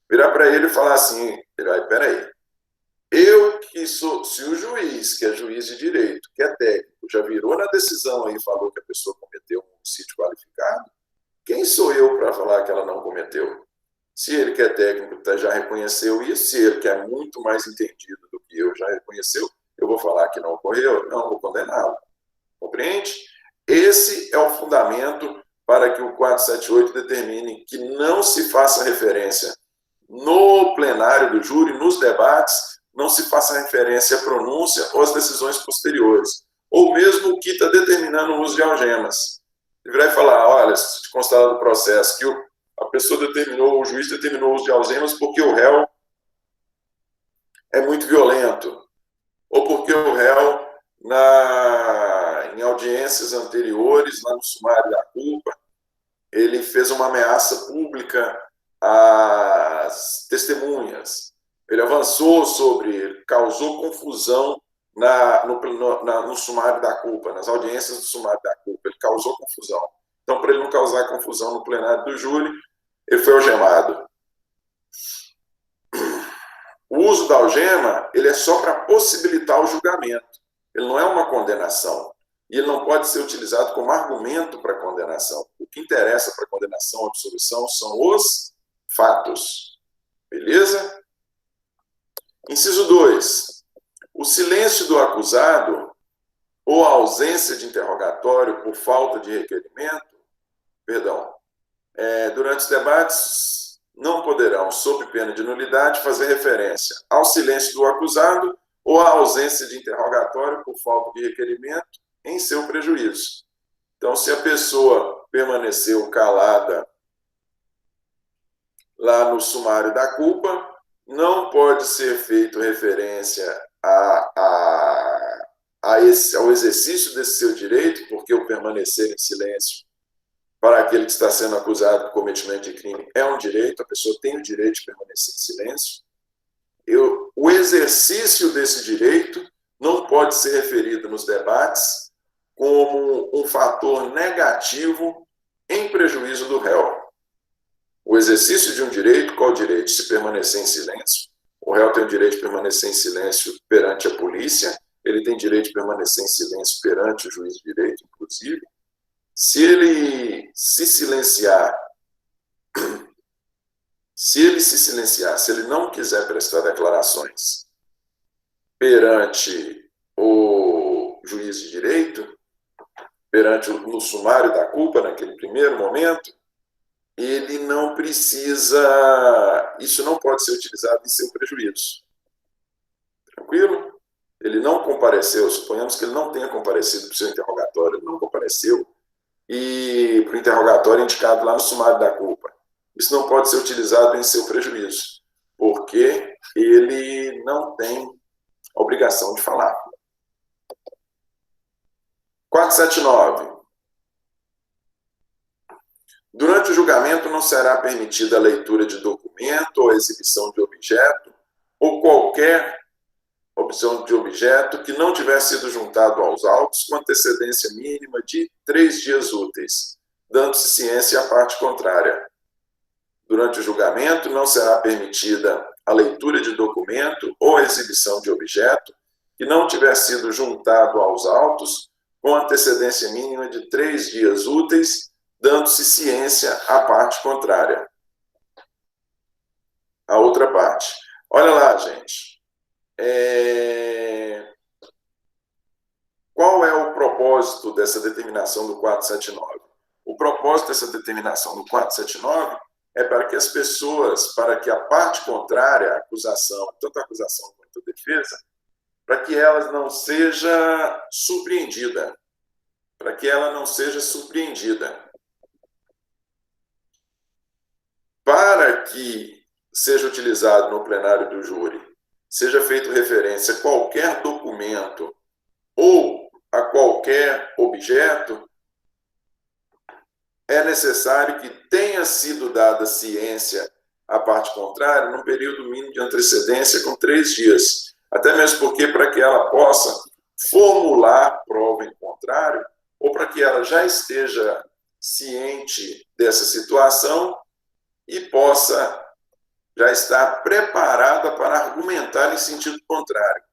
virar para ele e falar assim, peraí, se o juiz, que é juiz de direito, que é técnico, já virou na decisão aí e falou que a pessoa cometeu um homicídio qualificado, quem sou eu para falar que ela não cometeu? Se ele que é técnico já reconheceu isso, se ele que é muito mais entendido do que eu já reconheceu, eu vou falar que não ocorreu? Não, vou condená-lo. Compreende? Esse é o fundamento para que o 478 determine que não se faça referência no plenário do júri, nos debates, não se faça referência à pronúncia ou às decisões posteriores, ou mesmo o que está determinando o uso de algemas. Ele vai falar, olha, se constar do processo que a pessoa o juiz determinou o uso de algemas porque o réu é muito violento, ou porque o réu, em audiências anteriores, lá no sumário da culpa, ele fez uma ameaça pública às testemunhas. Ele avançou ele causou confusão no sumário da culpa, nas audiências do sumário da culpa. Ele causou confusão. Então, para ele não causar confusão no plenário do júri, ele foi algemado. O uso da algema, ele é só para possibilitar o julgamento. Ele não é uma condenação. E ele não pode ser utilizado como argumento para condenação. O que interessa para condenação ou absolvição são os fatos. Beleza? Inciso 2. O silêncio do acusado ou a ausência de interrogatório por falta de requerimento, durante os debates, não poderão, sob pena de nulidade, fazer referência ao silêncio do acusado ou à ausência de interrogatório por falta de requerimento em seu prejuízo. Então, se a pessoa permaneceu calada lá no sumário da culpa, não pode ser feito referência ao exercício desse seu direito, porque o permanecer em silêncio para aquele que está sendo acusado de cometimento de crime é um direito, a pessoa tem o direito de permanecer em silêncio. O exercício desse direito não pode ser referido nos debates como um fator negativo em prejuízo do réu. O exercício de um direito, qual o direito? De se permanecer em silêncio. O réu tem o direito de permanecer em silêncio perante a polícia, ele tem direito de permanecer em silêncio perante o juiz de direito, inclusive. Se ele se silenciar, se ele não quiser prestar declarações perante o juiz de direito, no sumário da culpa, naquele primeiro momento, ele não precisa, isso não pode ser utilizado em seu prejuízo. Tranquilo? Ele não compareceu, suponhamos que ele não tenha comparecido para o seu interrogatório, ele não compareceu, e para o interrogatório indicado lá no sumário da culpa. Isso não pode ser utilizado em seu prejuízo, porque ele não tem a obrigação de falar. 479. Durante o julgamento não será permitida a leitura de documento ou a exibição de objeto ou qualquer opção de objeto que não tiver sido juntado aos autos com antecedência mínima de 3 dias úteis, dando-se ciência à parte contrária. Durante o julgamento não será permitida a leitura de documento ou a exibição de objeto que não tiver sido juntado aos autos com antecedência mínima de 3 dias úteis, dando-se ciência à parte contrária. A outra parte. Olha lá, gente. Qual é o propósito dessa determinação do 479? O propósito dessa determinação do 479 é para que as pessoas, para que a parte contrária à acusação, tanto a acusação quanto a defesa, para que ela não seja surpreendida. Para que ela não seja surpreendida. Para que seja utilizado no plenário do júri, seja feito referência a qualquer documento ou a qualquer objeto, é necessário que tenha sido dada ciência à parte contrária num período mínimo de antecedência com 3 dias. Até mesmo porque, para que ela possa formular prova em contrário, ou para que ela já esteja ciente dessa situação e possa já estar preparada para argumentar em sentido contrário.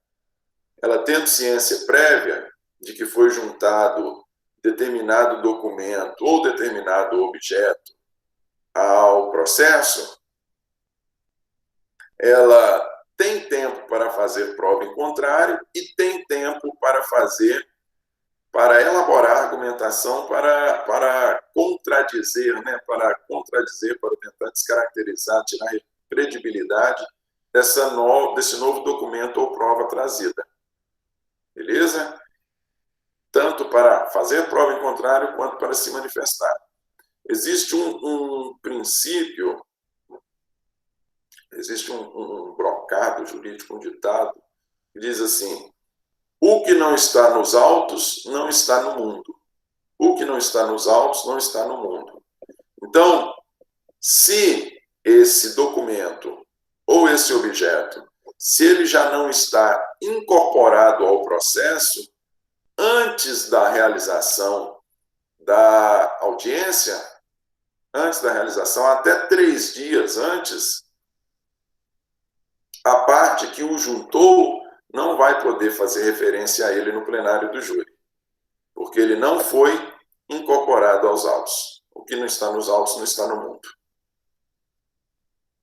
Ela tendo ciência prévia de que foi juntado determinado documento ou determinado objeto ao processo, ela tem tempo para fazer prova em contrário e tem tempo para elaborar argumentação, para contradizer, para tentar descaracterizar, tirar a credibilidade desse novo documento ou prova trazida. Beleza? Tanto para fazer prova em contrário, quanto para se manifestar. Existe um princípio, existe um brocado jurídico, um ditado, que diz assim: o que não está nos autos não está no mundo. O que não está nos autos não está no mundo. Então, se esse documento ou esse objeto, se ele já não está incorporado ao processo, antes da realização da audiência, antes da realização, até 3 dias antes, a parte que o juntou não vai poder fazer referência a ele no plenário do júri, porque ele não foi incorporado aos autos. O que não está nos autos não está no mundo.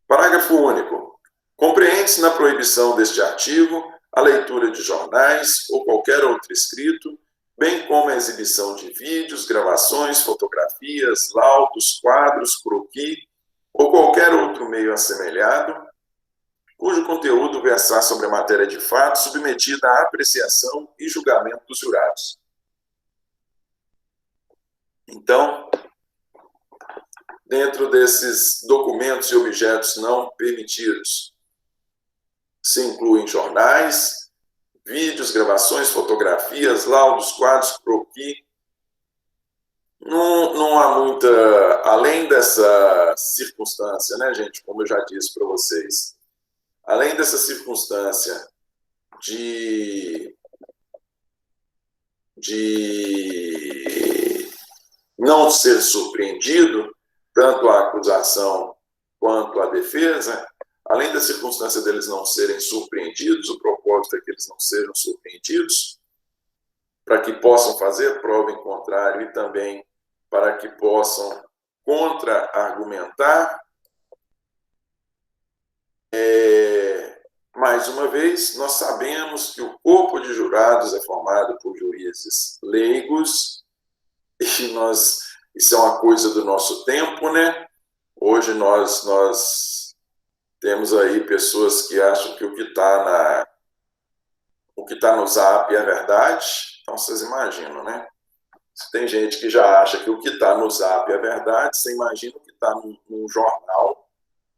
Parágrafo único. Compreende-se na proibição deste artigo a leitura de jornais ou qualquer outro escrito, bem como a exibição de vídeos, gravações, fotografias, laudos, quadros, croquis ou qualquer outro meio assemelhado, cujo conteúdo versar sobre a matéria de fato submetida à apreciação e julgamento dos jurados. Então, dentro desses documentos e objetos não permitidos, se incluem jornais, vídeos, gravações, fotografias, laudos, quadros, croquis. Não há muita, além dessa circunstância, né, gente, como eu já disse para vocês, além dessa circunstância de não ser surpreendido, tanto a acusação quanto a defesa, além da circunstância deles não serem surpreendidos, o propósito é que eles não sejam surpreendidos, para que possam fazer prova em contrário e também para que possam contra-argumentar. Mais uma vez, nós sabemos que o corpo de jurados é formado por juízes leigos, e isso é uma coisa do nosso tempo, né? Hoje nós temos aí pessoas que acham que o que está no Zap é verdade. Então, vocês imaginam, né? Se tem gente que já acha que o que está no Zap é verdade, você imagina o que está num jornal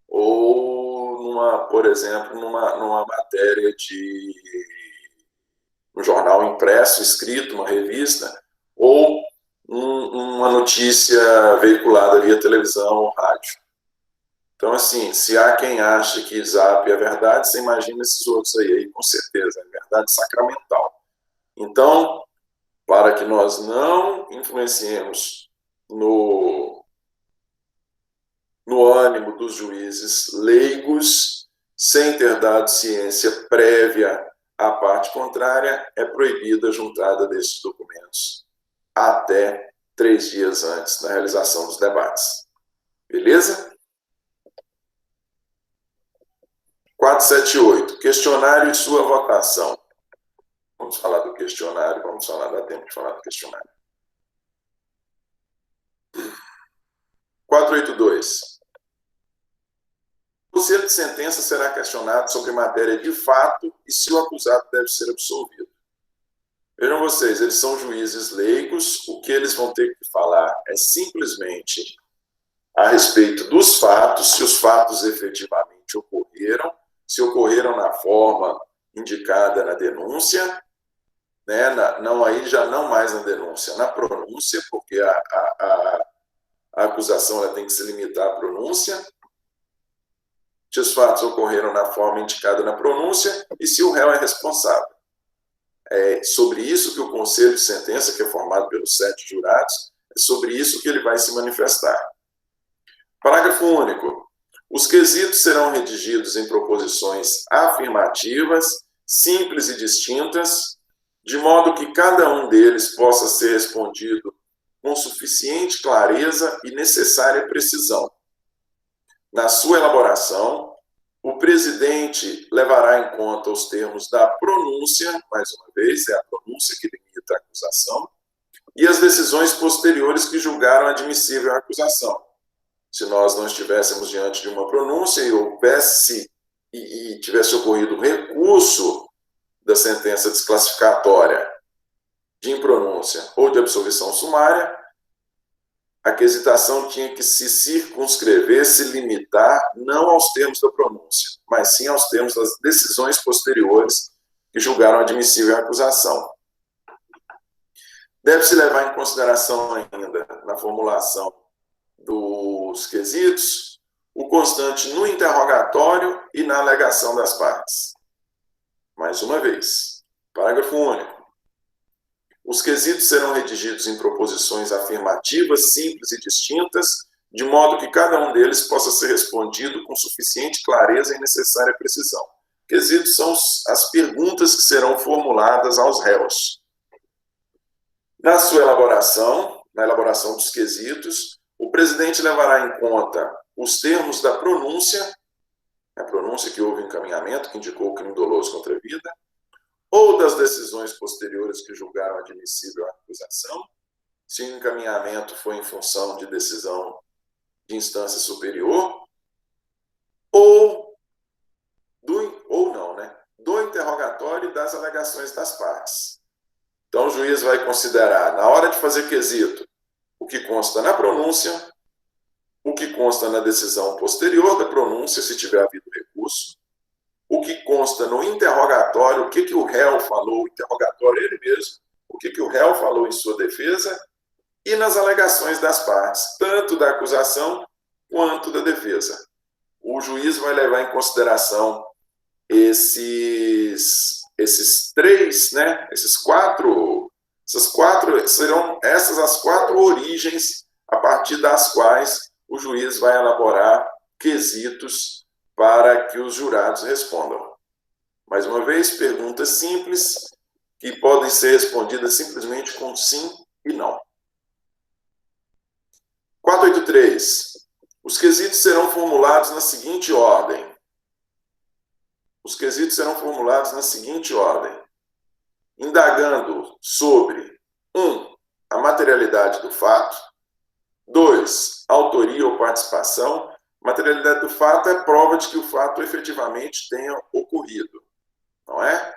ou, por exemplo, numa matéria de um jornal impresso, escrito, uma revista, ou uma notícia veiculada via televisão ou rádio. Então, assim, se há quem acha que Zap é verdade, você imagina esses outros aí com certeza, é verdade sacramental. Então, para que nós não influenciemos no ânimo dos juízes leigos, sem ter dado ciência prévia à parte contrária, é proibida a juntada desses documentos até 3 dias antes da realização dos debates. Beleza? 478. Questionário e sua votação. Vamos falar do questionário, dá tempo de falar do questionário. 482. O conselho de sentença será questionado sobre matéria de fato e se o acusado deve ser absolvido. Vejam vocês, eles são juízes leigos, o que eles vão ter que falar é simplesmente a respeito dos fatos, se os fatos efetivamente ocorreram, se ocorreram na forma indicada na denúncia, né? Aí já não mais na denúncia, na pronúncia, porque a acusação ela tem que se limitar à pronúncia, se os fatos ocorreram na forma indicada na pronúncia e se o réu é responsável. É sobre isso que o conselho de sentença, que é formado pelos 7 jurados, é sobre isso que ele vai se manifestar. Parágrafo único. Os quesitos serão redigidos em proposições afirmativas, simples e distintas, de modo que cada um deles possa ser respondido com suficiente clareza e necessária precisão. Na sua elaboração, o presidente levará em conta os termos da pronúncia, mais uma vez, é a pronúncia que limita a acusação, e as decisões posteriores que julgaram admissível a acusação. Se nós não estivéssemos diante de uma pronúncia e tivesse ocorrido recurso da sentença desclassificatória de impronúncia ou de absolvição sumária, a quesitação tinha que se circunscrever, se limitar, não aos termos da pronúncia, mas sim aos termos das decisões posteriores que julgaram admissível a acusação. Deve-se levar em consideração ainda, na formulação dos quesitos, o constante no interrogatório e na alegação das partes. Mais uma vez, parágrafo único. Os quesitos serão redigidos em proposições afirmativas, simples e distintas, de modo que cada um deles possa ser respondido com suficiente clareza e necessária precisão. Quesitos são as perguntas que serão formuladas aos réus. Na sua elaboração, na elaboração dos quesitos, o presidente levará em conta os termos da pronúncia, a pronúncia que houve encaminhamento, que indicou o crime doloso contra a vida, ou das decisões posteriores que julgaram admissível a acusação, se o encaminhamento foi em função de decisão de instância superior, interrogatório e das alegações das partes. Então, o juiz vai considerar, na hora de fazer quesito, o que consta na pronúncia, o que consta na decisão posterior da pronúncia, se tiver havido recurso, o que consta no interrogatório, o que o réu falou, o interrogatório ele mesmo, o que o réu falou em sua defesa, e nas alegações das partes, tanto da acusação quanto da defesa. O juiz vai levar em consideração esses três, né? Serão essas as 4 origens a partir das quais o juiz vai elaborar quesitos para que os jurados respondam. Mais uma vez, perguntas simples que podem ser respondidas simplesmente com sim e não. 483. Os quesitos serão formulados na seguinte ordem. Indagando sobre 1. A materialidade do fato. 2. Autoria ou participação. Materialidade do fato é prova de que o fato efetivamente tenha ocorrido. Não é?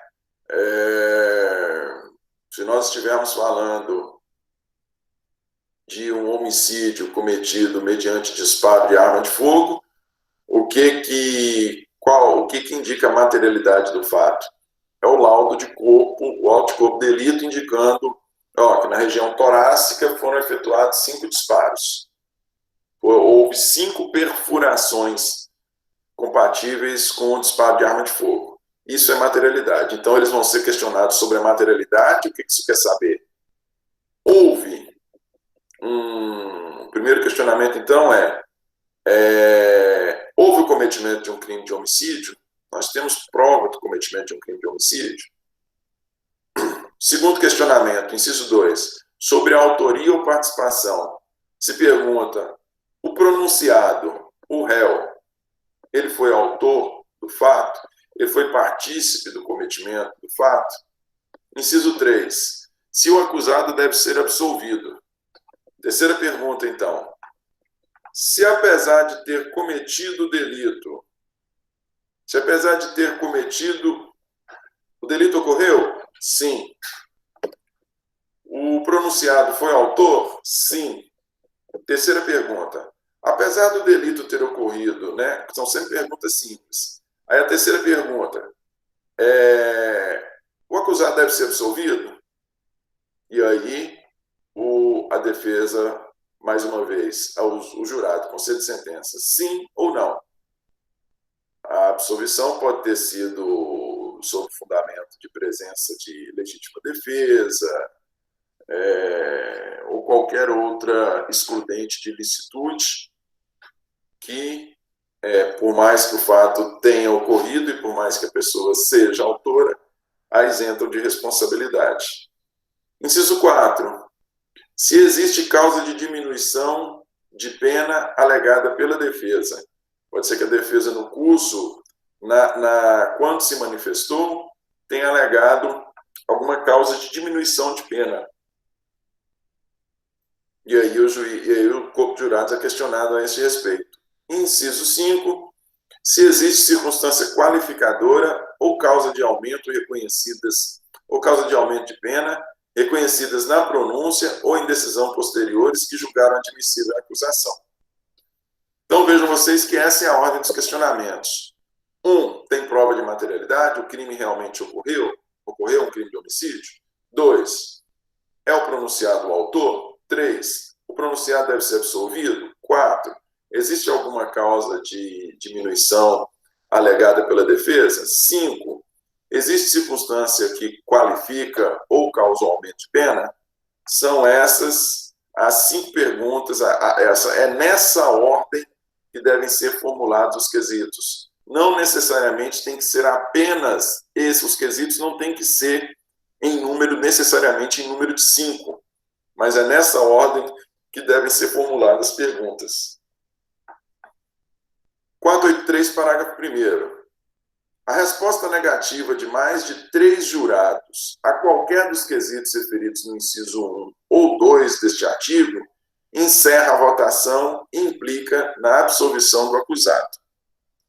Se nós estivermos falando de um homicídio cometido mediante disparo de arma de fogo, o que indica a materialidade do fato? É o laudo de corpo, o auto de corpo de delito, indicando que na região torácica foram efetuados 5 disparos. Houve 5 perfurações compatíveis com o disparo de arma de fogo. Isso é materialidade. Então, eles vão ser questionados sobre a materialidade. O que isso quer saber? O primeiro questionamento, então, houve o cometimento de um crime de homicídio? Nós temos prova do cometimento de um crime de homicídio? Segundo questionamento, inciso 2, sobre a autoria ou participação. Se pergunta, o pronunciado, o réu, ele foi autor do fato? Ele foi partícipe do cometimento do fato? Inciso 3, se o acusado deve ser absolvido. Terceira pergunta, então. Se apesar de ter cometido o delito, o delito ocorreu? Sim. O pronunciado foi autor? Sim. Terceira pergunta. Apesar do delito ter ocorrido, né? São sempre perguntas simples. Aí a terceira pergunta. O acusado deve ser absolvido? E aí a defesa, mais uma vez, o jurado concede sentença, sim ou não. A absolvição pode ter sido sob fundamento de presença de legítima defesa, ou qualquer outra excludente de ilicitude que, por mais que o fato tenha ocorrido e por mais que a pessoa seja autora, a isentam de responsabilidade. Inciso 4. Se existe causa de diminuição de pena alegada pela defesa. Pode ser que a defesa, no curso, quando se manifestou, tenha alegado alguma causa de diminuição de pena. E aí o corpo de jurados é questionado a esse respeito. Inciso 5. Se existe circunstância qualificadora ou causa de aumento de pena reconhecidas na pronúncia ou em decisão posteriores que julgaram admissível a acusação. Então, vejam vocês que essa é a ordem dos questionamentos. 1. Tem prova de materialidade? O crime realmente ocorreu? Ocorreu um crime de homicídio? 2. É o pronunciado o autor? 3. O pronunciado deve ser absolvido? 4. Existe alguma causa de diminuição alegada pela defesa? 5. Existe circunstância que qualifica ou causa aumento de pena? São essas as 5 perguntas. É nessa ordem que devem ser formulados os quesitos. Não necessariamente tem que ser apenas os quesitos não tem que ser necessariamente em número de 5, mas é nessa ordem que devem ser formuladas as perguntas. 483, parágrafo 1º. A resposta negativa de mais de 3 jurados a qualquer dos quesitos referidos no inciso 1 ou 2 deste artigo encerra a votação e implica na absolvição do acusado.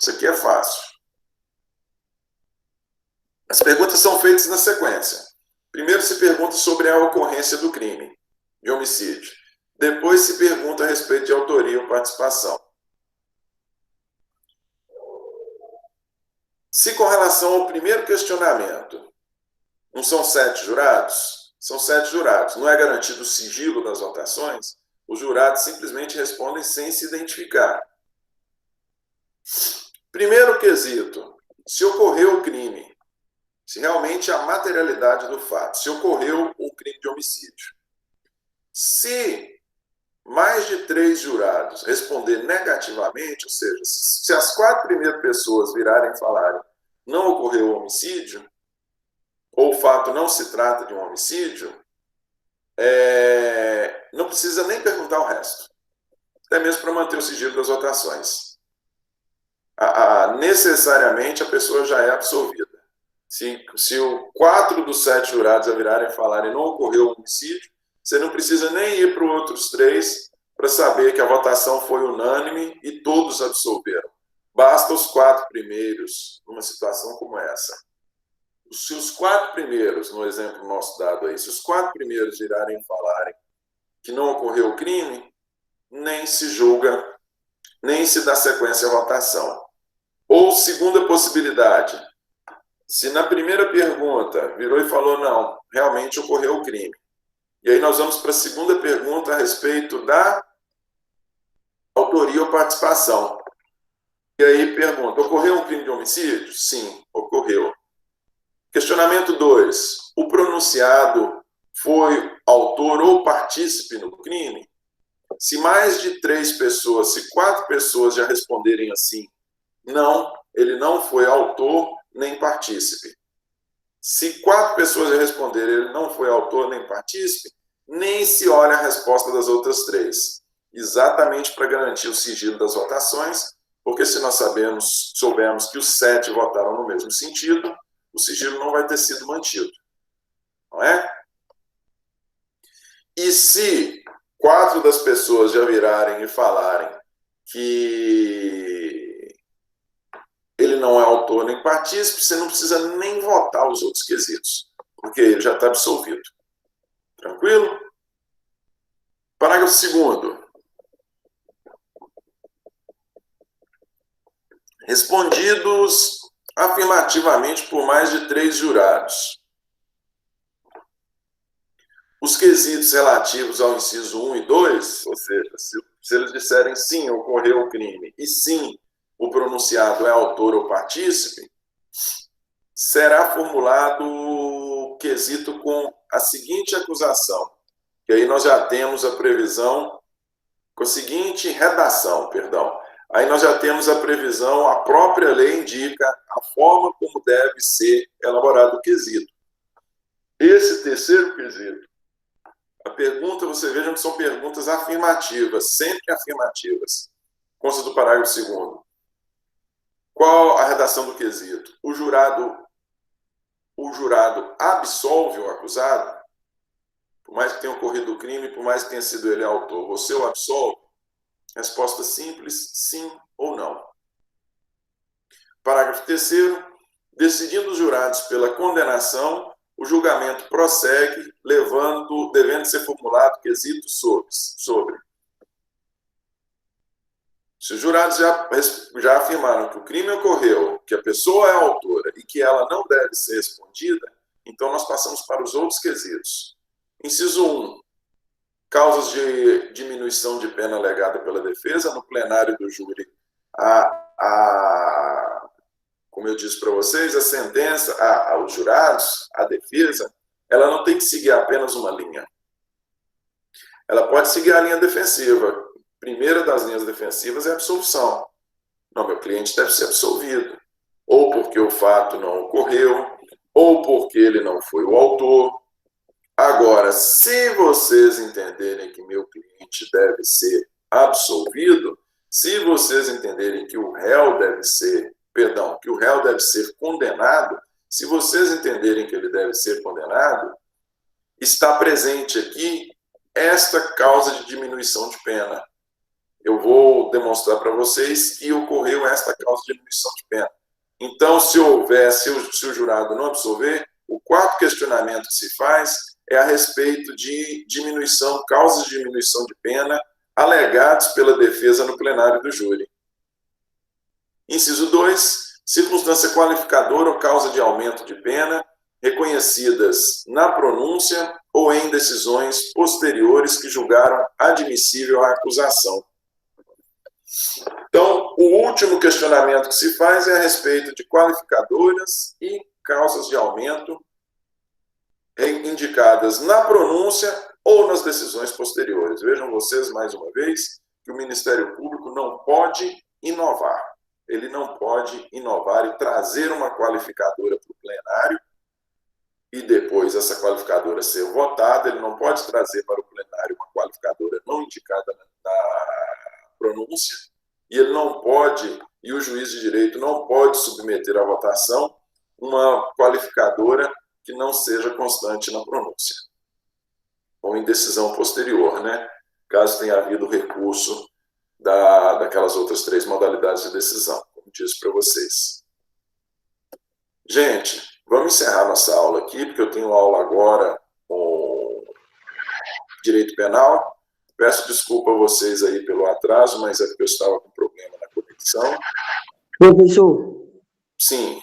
Isso aqui é fácil. As perguntas são feitas na sequência. Primeiro se pergunta sobre a ocorrência do crime de homicídio. Depois se pergunta a respeito de autoria ou participação. Se com relação ao primeiro questionamento, não são 7 jurados? São 7 jurados. Não é garantido o sigilo das votações? Os jurados simplesmente respondem sem se identificar. Primeiro quesito, se ocorreu o crime, se realmente há materialidade do fato, se ocorreu um crime de homicídio. Se mais de 3 jurados responderem negativamente, ou seja, se as 4 primeiras pessoas virarem e falarem não ocorreu homicídio, ou o fato não se trata de um homicídio, não precisa nem perguntar o resto, até mesmo para manter o sigilo das votações. Necessariamente a pessoa já é absolvida. Se 4 dos 7 jurados a virarem e falarem não ocorreu homicídio, você não precisa nem ir para os outros 3 para saber que a votação foi unânime e todos absolveram. Basta os 4 primeiros numa situação como essa. Se os 4 primeiros, no exemplo nosso dado aí, se os 4 primeiros virarem e falarem que não ocorreu o crime, nem se julga, nem se dá sequência à votação. Ou segunda possibilidade, se na primeira pergunta virou e falou não, realmente ocorreu o crime. E aí nós vamos para a segunda pergunta a respeito da autoria ou participação. E aí pergunta, ocorreu um crime de homicídio? Sim, ocorreu. Questionamento 2. O pronunciado foi autor ou partícipe no crime? Se mais de 3 pessoas, se 4 pessoas já responderem assim, não, ele não foi autor nem partícipe. Se 4 pessoas já responderem ele não foi autor nem partícipe, nem se olha a resposta das outras 3. Exatamente para garantir o sigilo das votações, porque se nós soubermos que os 7 votaram no mesmo sentido, o sigilo não vai ter sido mantido. Não é? E se 4 das pessoas já virarem e falarem que ele não é autor nem partícipe, você não precisa nem votar os outros quesitos, porque ele já está absolvido. Tranquilo? Parágrafo 2º. Respondidos afirmativamente por mais de 3 jurados, os quesitos relativos ao inciso 1 e 2, ou seja, se eles disserem sim, ocorreu o crime, e sim, o pronunciado é autor ou partícipe, será formulado o quesito com a seguinte acusação, que aí nós já temos a previsão, com a seguinte redação, aí nós já temos a previsão, a própria lei indica a forma como deve ser elaborado o quesito. Esse terceiro quesito, a pergunta, você veja que são perguntas afirmativas, sempre afirmativas. Consta do parágrafo 2º. Qual a redação do quesito? O jurado absolve o acusado? Por mais que tenha ocorrido o crime, por mais que tenha sido ele autor, você o absolve? Resposta simples, sim ou não. Parágrafo 3º. Decidindo os jurados pela condenação, o julgamento prossegue, devendo ser formulado quesito sobre. Se os jurados já afirmaram que o crime ocorreu, que a pessoa é a autora e que ela não deve ser respondida, então nós passamos para os outros quesitos. Inciso 1. Causas de diminuição de pena alegada pela defesa. No plenário do júri, como eu disse para vocês, a sentença, aos jurados, a defesa, ela não tem que seguir apenas uma linha. Ela pode seguir a linha defensiva. A primeira das linhas defensivas é a absolvição. Não, meu cliente deve ser absolvido. Ou porque o fato não ocorreu, ou porque ele não foi o autor. Agora, se vocês entenderem que meu cliente deve ser absolvido, se vocês entenderem que o réu deve ser condenado, se vocês entenderem que ele deve ser condenado, está presente aqui esta causa de diminuição de pena. Eu vou demonstrar para vocês que ocorreu esta causa de diminuição de pena. Então, se o jurado não absolver, o quarto questionamento que se faz é a respeito de causas de diminuição de pena alegados pela defesa no plenário do júri. Inciso 2, circunstância qualificadora ou causa de aumento de pena reconhecidas na pronúncia ou em decisões posteriores que julgaram admissível a acusação. Então, o último questionamento que se faz é a respeito de qualificadoras e causas de aumento indicadas na pronúncia ou nas decisões posteriores. Vejam vocês, mais uma vez, que o Ministério Público não pode inovar. Ele não pode inovar e trazer uma qualificadora para o plenário e depois essa qualificadora ser votada. Ele não pode trazer para o plenário uma qualificadora não indicada na pronúncia, e ele não pode, e o juiz de direito não pode submeter à votação uma qualificadora que não seja constante na pronúncia, ou em decisão posterior, né? Caso tenha havido recurso daquelas outras 3 modalidades de decisão, como disse para vocês. Gente, vamos encerrar nossa aula aqui, porque eu tenho aula agora com direito penal. Peço desculpa a vocês aí pelo atraso, mas é porque eu estava com problema na conexão. Professor? Sim.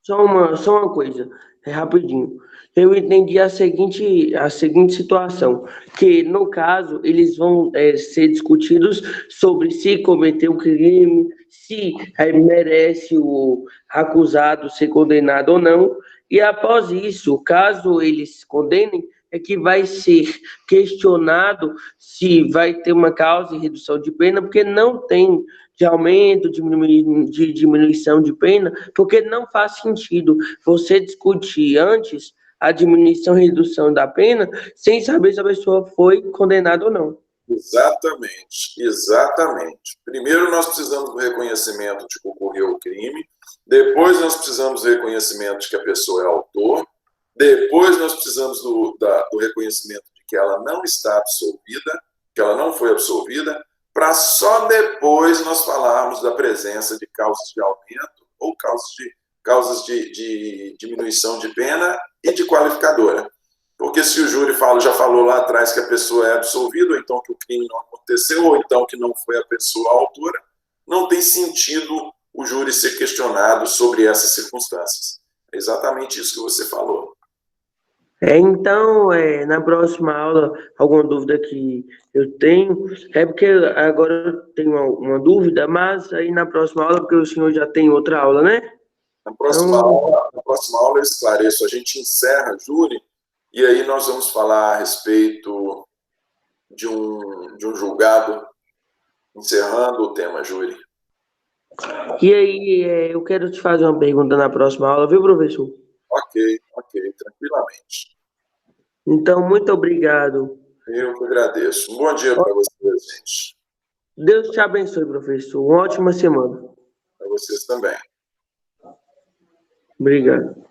Só uma coisa, rapidinho. Eu entendi a seguinte situação, que, no caso, eles vão ser discutidos sobre se cometeu um crime, se merece o acusado ser condenado ou não, e após isso, caso eles condenem, é que vai ser questionado se vai ter uma causa de redução de pena, porque não tem de aumento, de diminuição de pena, porque não faz sentido você discutir antes a diminuição e redução da pena sem saber se a pessoa foi condenada ou não. Exatamente, exatamente. Primeiro nós precisamos do reconhecimento de que ocorreu o crime, depois nós precisamos do reconhecimento de que a pessoa é autor, depois nós precisamos do reconhecimento de que ela não está absolvida, que ela não foi absolvida, para só depois nós falarmos da presença de causas de aumento ou causas de diminuição de pena e de qualificadora. Porque se o júri já falou lá atrás que a pessoa é absolvida, ou então que o crime não aconteceu, ou então que não foi a pessoa autora, não tem sentido o júri ser questionado sobre essas circunstâncias. É exatamente isso que você falou. Então, na próxima aula, alguma dúvida que eu tenho, é porque agora eu tenho uma dúvida, mas aí na próxima aula, porque o senhor já tem outra aula, né? Na próxima aula eu esclareço, a gente encerra o júri, e aí nós vamos falar a respeito de um julgado, encerrando o tema júri. E aí, eu quero te fazer uma pergunta na próxima aula, viu, professor? Ok, tranquilamente. Então, muito obrigado. Eu que agradeço. Um bom dia para vocês, gente. Deus te abençoe, professor. Uma ótima semana. Para vocês também. Obrigado.